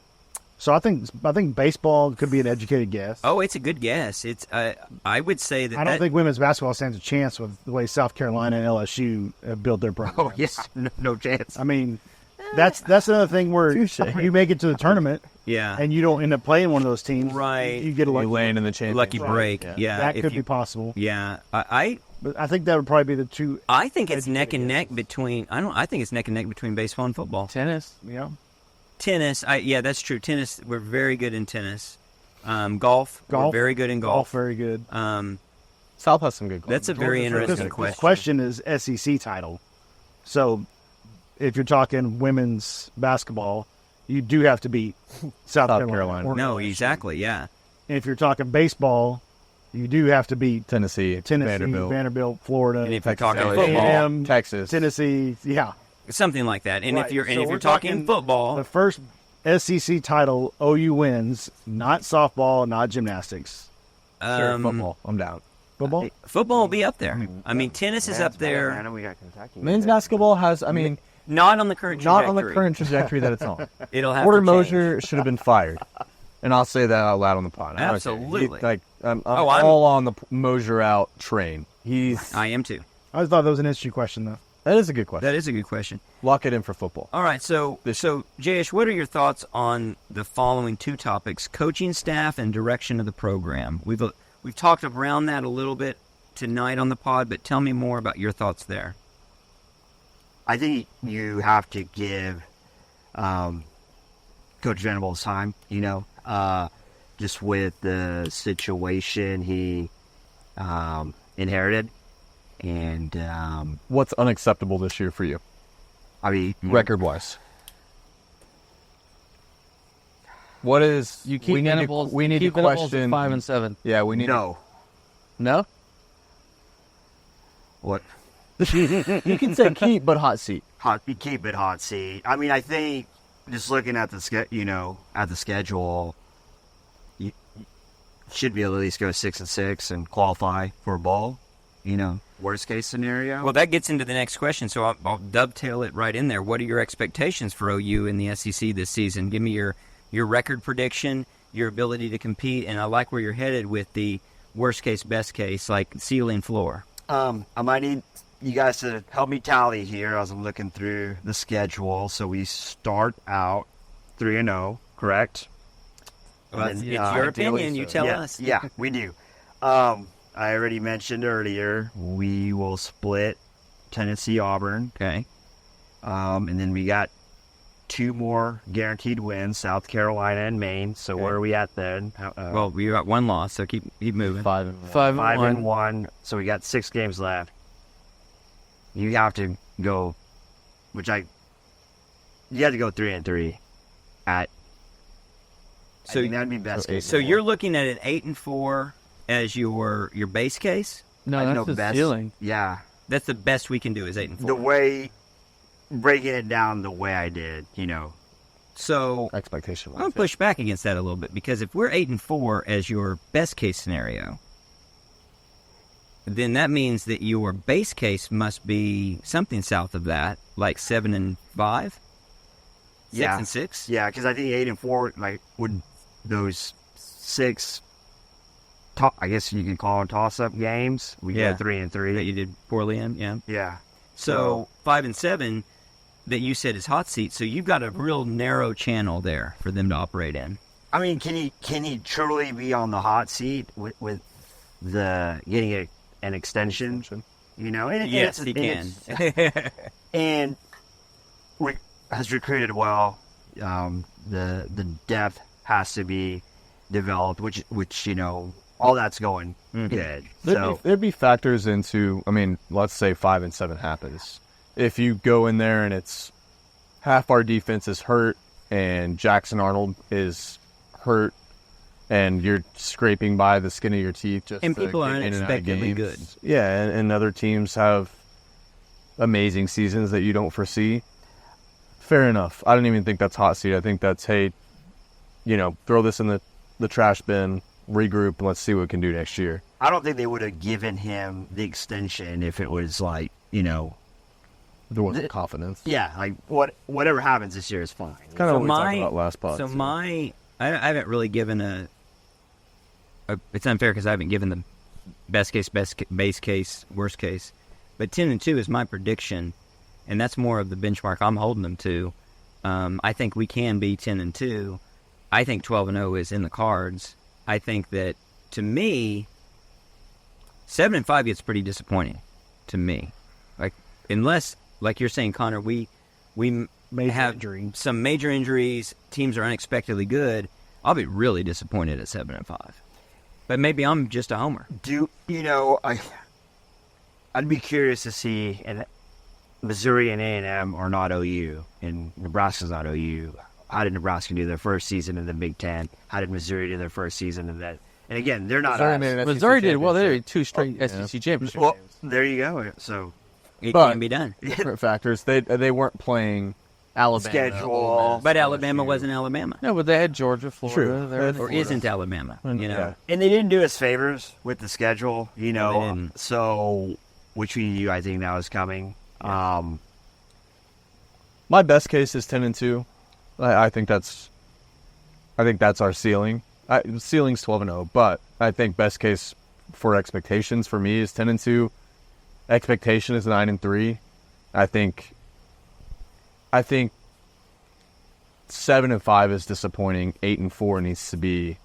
So I think baseball could be an educated guess.
Oh, it's a good guess. It's. I would say that.
I don't think women's basketball stands a chance with the way South Carolina and LSU have built their program.
Oh, yes. No chance.
I mean, that's another thing where you make it to the tournament
Yeah.
and you don't end up playing one of those teams.
Right.
You get a
You
lucky,
land in the championship.
lucky break. Yeah.
that
if
could
you-
be possible.
Yeah. I
But I think that would probably be the two.
think it's neck and neck between. I think it's neck and neck between baseball and football.
Tennis.
You know,
Tennis. Yeah, that's true. Tennis. We're very good in tennis. Golf. We're very good in golf.
very good.
South has some good. Golf.
That's a very
Georgia's
interesting
really good.
This question is SEC title. So if you're talking women's basketball, you do have to beat South Carolina. or
No,
LSU.
exactly. Yeah.
And if you're talking baseball, you do have to beat
Tennessee,
Tennessee, Vanderbilt, Florida,
And if you're
Texas,
talking
LSU,
football,
A&M,
Texas,
Tennessee. Yeah.
something like that. And
Right.
if you're
So we're
talking
talking
football,
The first SEC title OU wins, not softball, not gymnastics.
Sure, football. I'm down.
Football?
football will be up there. I mean, tennis is up
I
there.
know we got Kentucky.
Men's basketball has. I mean,
Not on the current
not
trajectory.
on the current trajectory that it's on.
It'll have
Porter
to change.
Mosier should have been fired, and I'll say that out loud on the pod. I don't care.
Absolutely.
I'm
Oh, I'm-
all on the Mosier out train.
I am too.
I just thought that was an interesting question, though.
That is a good question.
That is a good question.
Lock it in for football.
All right, so Jayesh, what are your thoughts on the following two topics: coaching staff and direction of the program? We've talked around that a little bit tonight on the pod, but tell me more about your thoughts there.
I think you have to give Coach Venables time, just with the situation he inherited. And,
What's unacceptable this year for you,
I mean,
record-wise? What is
You keep
we need
Venables.
to, we need to
keep Venables
question
at 5-7.
Yeah, we need
no.
No.
What?
You can say keep, but hot seat.
You keep it hot seat. I mean, I think just looking at the schedule, you should be able to at least go 6-6 and qualify for a bowl. Worst case scenario.
Well, that gets into the next question, so I'll dovetail it right in there. What are your expectations for OU in the SEC this season? Give me your record prediction, your ability to compete, and I like where you're headed with the worst case, best case, like ceiling floor.
I might need you guys to help me tally here as I'm looking through the schedule. So we start out 3-0, correct?
Well,
And
it's
then,
your opinion. You tell
yeah,
us.
Yeah, we do. I already mentioned earlier we will split Tennessee Auburn,
Okay.
and then we got 2 more guaranteed wins: South Carolina and Maine. So where are we at then?
Well, we got one loss, so keep moving.
5-1.
5-1. So we got 6 games left. You have to go, you have to go 3-3 at.
So-
I think that'd be best case.
So you're looking at an 8-4 as your base case.
No,
I
that's
know
the
best.
ceiling.
Yeah,
That's the best we can do is 8-4.
the way breaking it down the way I did,
So
Expectation.
I'm gonna push back against that a little bit because if we're 8-4 as your best case scenario, then that means that your base case must be something south of that, like 7-5, 6-6.
Yeah, because I think 8-4 would those 6. I guess you can call them toss-up games. We
Yeah.
got 3-3.
That you did poorly in, yeah.
Yeah.
So 5-7 that you said is hot seat. So you've got a real narrow channel there for them to operate in.
I mean, can he truly be on the hot seat with the getting an extension? And
Yes,
it's-
he
and
can.
it's- and has recruited well. The depth has to be developed, which all that's going good.
There'd be factors into, I mean, let's say 5 and 7 happens. If you go in there and it's half our defense is hurt and Jackson Arnold is hurt and you're scraping by the skin of your teeth just
And
to
people
get
are
in and out of
unexpectedly
games.
good.
Yeah, and other teams have amazing seasons that you don't foresee. Fair enough. I don't even think that's hot seat. I think that's, hey, throw this in the trash bin, regroup, and let's see what we can do next year.
I don't think they would have given him the extension if it was like,
There wasn't confidence.
yeah, like whatever happens this year is fine.
Kind of
So
what we talked about last pod.
So
too.
I haven't really given a it's unfair because I haven't given the base case, worst case. But 10-2 is my prediction, and that's more of the benchmark I'm holding them to. I think we can be 10-2. I think 12-0 is in the cards. I think that, to me, 7-5 gets pretty disappointing to me. Like, unless, like you're saying, Connor, we have
injury.
some major injuries, teams are unexpectedly good, I'll be really disappointed at 7-5. But maybe I'm just a homer.
I'd be curious to see, and Missouri and A&M are not OU, and Nebraska's not OU. How did Nebraska do their first season in the Big Ten? How did Missouri do their first season in that? And again, they're not
Missouri
us.
made an SEC
Missouri did well. They
championship.
were 2 straight SEC championships.
Well, there you go. So
It
But-
can be done.
Different factors. They weren't playing
Alabama.
schedule.
Ole Miss.
But Alabama wasn't Alabama.
No, but they had Georgia, Florida.
True.
They were in
Or
Florida.
isn't Alabama.
Yeah.
And they didn't do us favors with the schedule,
they didn't.
So, which I think now is coming.
My best case is 10-2. I think that's our ceiling. Ceiling's 12-0, but I think best case for expectations for me is 10-2. Expectation is 9-3. I think 7-5 is disappointing. 8-4 needs to be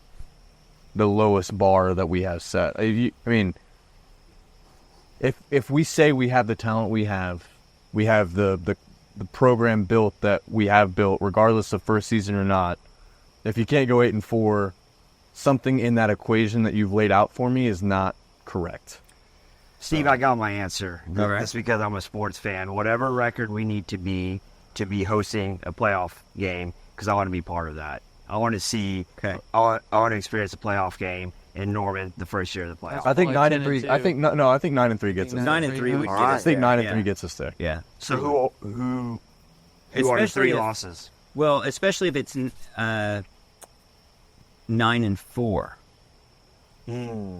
the lowest bar that we have set. I mean, if we say we have the talent we have the program built that we have built, regardless of first season or not. If you can't go 8-4, something in that equation that you've laid out for me is not correct.
Steve, I got my answer.
All right.
That's because I'm a sports fan. Whatever record we need to be hosting a playoff game, because I want to be part of that. I want to see.
Okay.
I want to experience a playoff game in Norman the first year of the playoffs.
I think
Like
9-3.
10-2.
I think no. I think 9-3 gets us.
9-3 would
All
get
right.
I
us
think
there.
9-3
Yeah.
gets us there.
Yeah.
So who are the
Especially
3
if-
losses?
Well, especially if it's 9-4,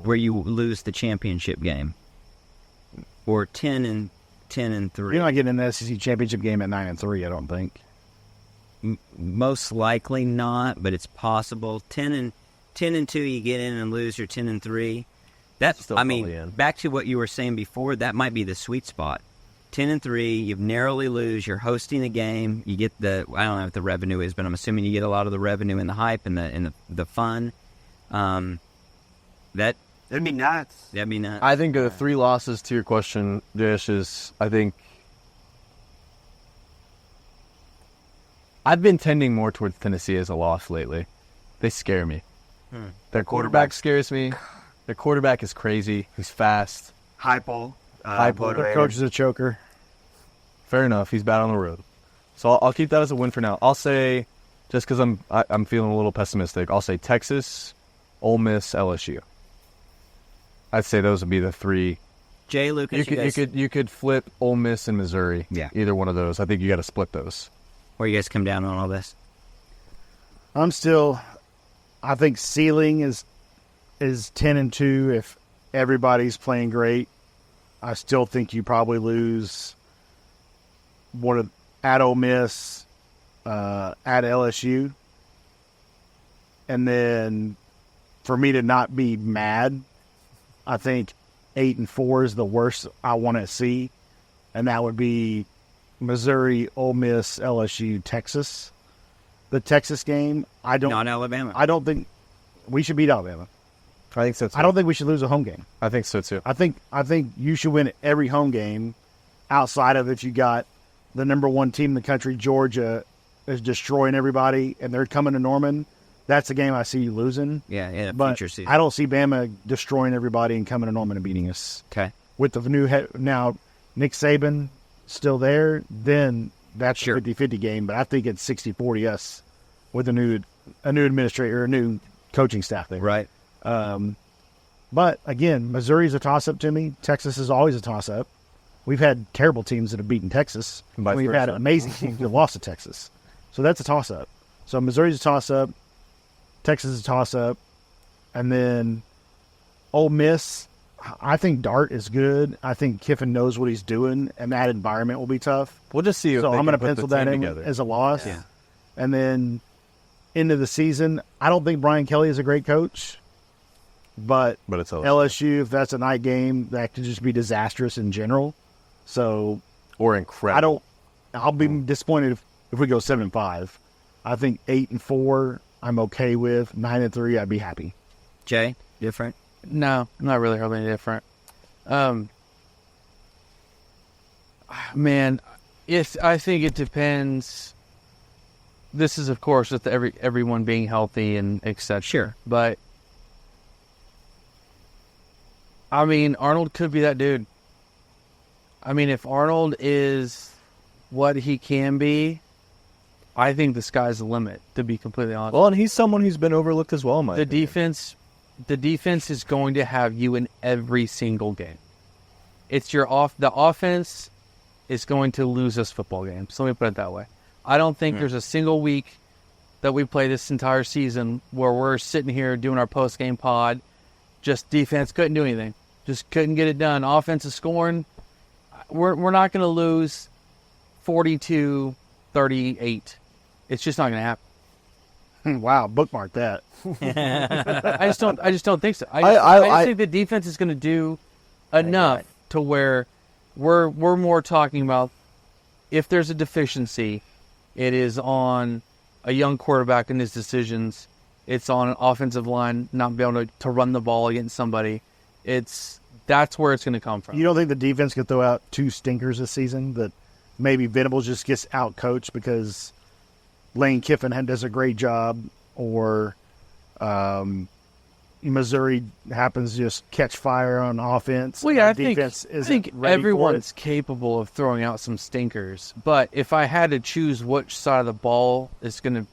where you lose the championship game, or 10-3.
You're not getting in the SEC championship game at 9-3. I don't think.
Most likely not, but it's possible. 10-2, you get in and lose. You're 10-3. That's
Still
I
probably
mean,
in.
back to what you were saying before. That might be the sweet spot. 10-3, you narrowly lose. You're hosting a game. You get I don't know what the revenue is, but I'm assuming you get a lot of the revenue and the hype and the fun. That'd
That'd be nuts.
be not.
I think the 3 losses to your question, Jayesh, is I think I've been tending more towards Tennessee as a loss lately. They scare me. Their quarterback scares me. Their quarterback is crazy. He's fast.
Hypo.
Hypo.
Their coach is a choker.
Fair enough. He's bad on the road. So I'll keep that as a win for now. I'll say, just because I'm feeling a little pessimistic, I'll say Texas, Ole Miss, LSU. I'd say those would be the 3.
Jay Lucas,
You could flip Ole Miss and Missouri.
Yeah.
Either one of those. I think you got to split those.
where you guys come down on all this?
I think ceiling is 10-2 if everybody's playing great. I still think you probably lose at Ole Miss, at LSU. And then for me to not be mad, I think 8-4 is the worst I want to see. And that would be Missouri, Ole Miss, LSU, Texas. The Texas game,
Not Alabama.
I don't think we should beat Alabama.
I think so too.
I don't think we should lose a home game.
I think so too.
I think you should win every home game outside of if you got the number 1 team in the country, Georgia, is destroying everybody and they're coming to Norman, that's a game I see you losing.
Yeah, in a
But
future season.
I don't see Bama destroying everybody and coming to Norman and beating us.
Okay.
With the new head, now Nick Saban still there, then that's
Sure.
a 50-50 game. But I think it's 60-40 us with a new administrator, a new coaching staff there.
Right.
But again, Missouri's a toss-up to me. Texas is always a toss-up. We've had terrible teams that have beaten Texas.
And vice
We've had
versa.
amazing teams that have lost to Texas. So that's a toss-up. So Missouri's a toss-up. Texas is a toss-up. And then Ole Miss, I think Dart is good. I think Kiffin knows what he's doing, and that environment will be tough.
We'll just see. If
So
they
I'm
going
going
to
to pencil that in
together.
as a loss.
Yeah.
And then into the season, I don't think Brian Kelly is a great coach. But
But it's
LSU, if that's a night game, that could just be disastrous in general. So
or incredible.
I'll be disappointed if we go 7-5. I think 8-4, I'm okay with. 9-3, I'd be happy.
Jay, different?
No, not really hardly any different. Man, I think it depends. This is, of course, with everyone being healthy and etc.
Sure.
But I mean, Arnold could be that dude. I mean, if Arnold is what he can be, I think the sky's the limit, to be completely honest.
Well, and he's someone who's been overlooked as well, in my
the
opinion.
defense is going to have you in every single game. It's the offense is going to lose us football games. So let me put it that way. I don't think there's a single week that we play this entire season where we're sitting here doing our post-game pod. Just defense couldn't do anything. Just couldn't get it done. Offense is scoring. We're not going to lose 42-38. It's just not going to happen.
Wow, bookmark that.
I just don't think so. I just think the defense is going to do enough to where we're more talking about if there's a deficiency, it is on a young quarterback and his decisions. It's on an offensive line not being able to run the ball against somebody. That's where it's going to come from.
You don't think the defense could throw out two stinkers this season? That maybe Venables just gets out-coached because Lane Kiffin does a great job, or Missouri happens to just catch fire on offense?
Well, yeah, I
Defense
think
isn't ready for
everyone's
it?
capable of throwing out some stinkers. But if I had to choose which side of the ball is going to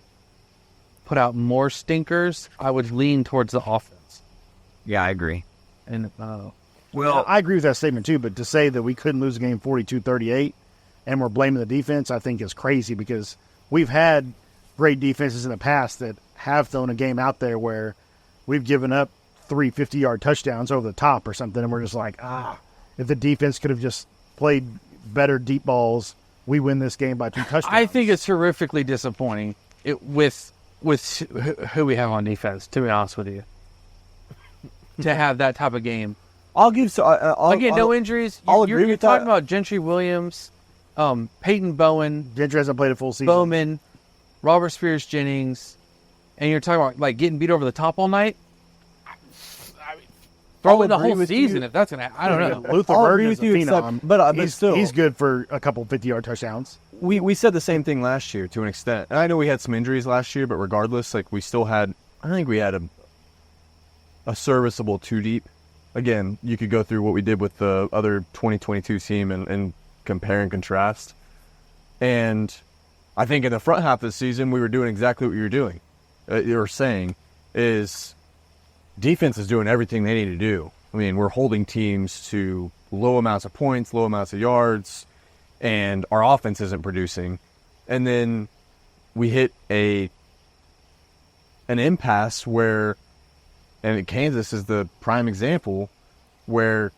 put out more stinkers, I would lean towards the offense.
Yeah, I agree.
And
Well,
I agree with that statement too, but to say that we couldn't lose a game 42-38 and we're blaming the defense, I think is crazy, because we've had great defenses in the past that have thrown a game out there where we've given up 3 50-yard touchdowns over the top or something, and we're just like, if the defense could have just played better deep balls, we win this game by 2 touchdowns.
I think it's horrifically disappointing with who we have on defense, to be honest with you, to have that type of game.
I'll give so.
No injuries.
I'll agree
You're
with
talking
that.
about Gentry Williams, Peyton Bowen,
Gentry hasn't played a full season.
Bowman, Robert Spears Jennings, and you're talking about like getting beat over the top all night. Throw in the
agree
whole
with
season
you.
if that's gonna. I don't know.
Luther
I'll
Burden
agree
is
with
a
you, except-
phenom.
but still.
he's good for a couple 50-yard touchdowns.
We said the same thing last year to an extent. And I know we had some injuries last year, but regardless, like we still had. I think we had a serviceable 2 deep. Again, you could go through what we did with the other 2022 team and compare and contrast. And I think in the front half of the season, we were doing exactly what you were doing. You were saying is defense is doing everything they need to do. I mean, we're holding teams to low amounts of points, low amounts of yards, and our offense isn't producing. And then we hit an impasse where, and Kansas is the prime example, where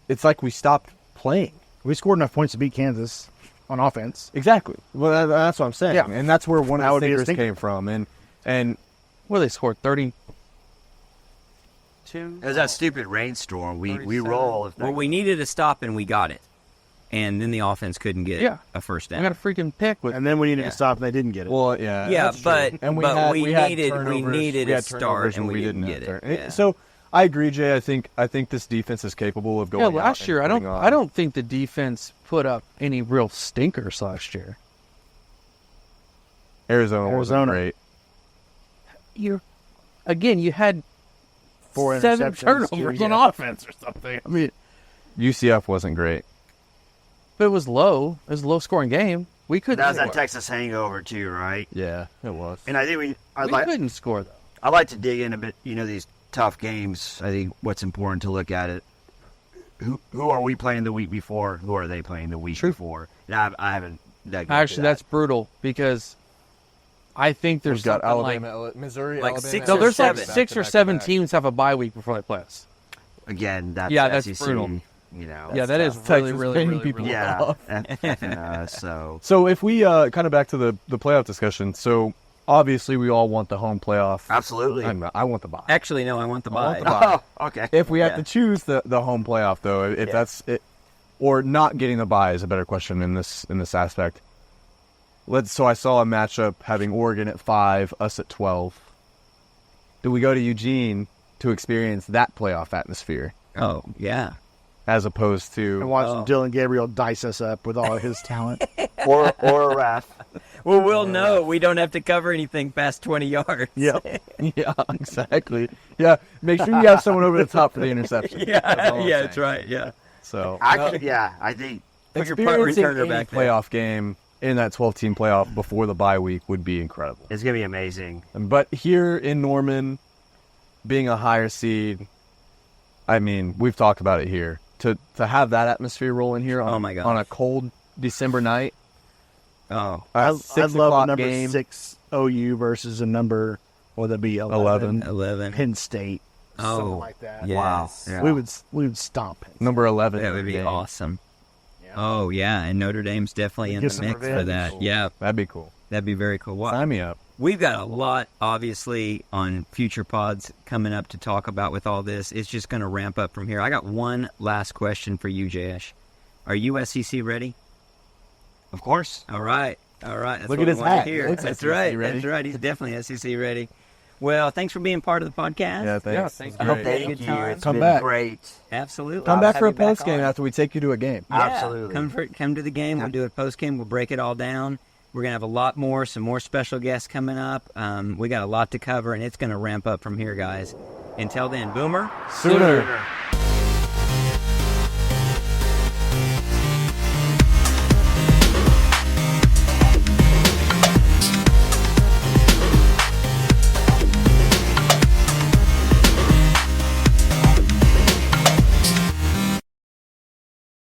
it's like we stopped playing.
We scored enough points to beat Kansas on offense.
Exactly. Well, that's what I'm saying.
Yeah.
And that's where one
That
of
would
the
be a
stinkers
stinker.
came from. And
Well, they scored 32.
It was that stupid rainstorm. We roll. If
well, we needed a stop and we got it, and then the offense couldn't get a first
I
down.
got a freaking pick with.
And then we needed to stop, and they didn't get it.
well, yeah.
Yeah,
that's true.
but
and
we
had
needed
turnovers. We
a
had
start
turnovers
and
when
we
didn't
didn't
have
get
turn-
it. Yeah.
So I agree, Jay. I think this defense is capable of going.
Yeah,
out
last
and
year I
putting on-
don't think the defense put up any real stinkers last year.
Arizona wasn't great.
You had
4
7
interceptions,
turnovers
yeah.
on offense or something. I mean,
UCF wasn't great.
but it was low. It was a low-scoring game. We couldn't.
That was that
score.
Texas hangover too, right?
Yeah, it was.
And I think
We
I
couldn't score though.
like to dig in a bit. These tough games. I think what's important to look at it. Who are we playing the week before? Who are they playing the week before? And I haven't.
Actually, that's brutal because I think there's
We've got
something
Alabama, Missouri,
like
Alabama.
6
no,
or
there's like
7.
6 or 7 teams have a bye week before they play us.
Again. That's
that's
SEC,
brutal.
That's
that is
tough.
really,
Texas
really,
paying
really,
people
really
off.
Yeah. So
So if we kind of back to the playoff discussion, so obviously we all want the home playoff.
absolutely.
I want the bye.
Actually, no, I want the
I want
bye.
the bye.
Oh, okay.
If we have
Yeah.
to choose the home playoff, though, if that's it, or not getting the bye is a better question in this aspect. So I saw a matchup having Oregon at 5, us at 12. Do we go to Eugene to experience that playoff atmosphere
Oh, yeah.
as opposed
And
to
watch Dylan Gabriel dice us up with all his talent.
or a ref.
Well, we'll know. We don't have to cover anything past 20 yards.
Yep. Yeah, exactly. Yeah, make sure you have someone over the top for the interception. That's all I'm
Yeah, that's
saying.
right. Yeah.
So
Actually, yeah, I think
Put your punt
experiencing
returner
any
back there.
playoff game in that 12-team playoff before the bye week would be incredible.
it's gonna be amazing.
But here in Norman, being a higher seed, I mean, we've talked about it here. To have that atmosphere roll in here on,
Oh my gosh.
on a cold December night,
Oh,
a
I'd
6
love a
o'clock
number
game,
6 OU versus a number, what would that be, 11?
11.
Penn State. Something
Oh,
like that.
yes.
Yeah.
We would stomp Penn State.
number 11.
That would be
game.
awesome. Oh, yeah. And Notre Dame's definitely in
Get
the
some
mix for
revenge.
that.
Cool.
Yeah.
That'd be cool.
That'd be very cool. Wow.
Sign me up.
We've got a lot, obviously, on future pods coming up to talk about with all this. It's just going to ramp up from here. I got one last question for you, Jayesh. Are you SEC ready?
Of course.
All right. All right. That's
Look
what
at his
we want to
hat.
hear.
He looks
That's
SEC
right.
ready.
That's right. He's definitely SEC ready. Well, thanks for being part of the podcast.
Yeah, thanks.
Yeah, thanks.
It was
I
great.
hope they-
Thank
good
you.
time.
It's
Come
been
back.
great.
Absolutely.
Come
I'll
back
have
for a
you back
post game
on.
after we take you to a game.
Yeah,
Absolutely.
Come to the game. We'll do a post game. We'll break it all down. We're gonna have a lot more, some more special guests coming up. We got a lot to cover, and it's gonna ramp up from here, guys. Until then, Boomer.
Sooner.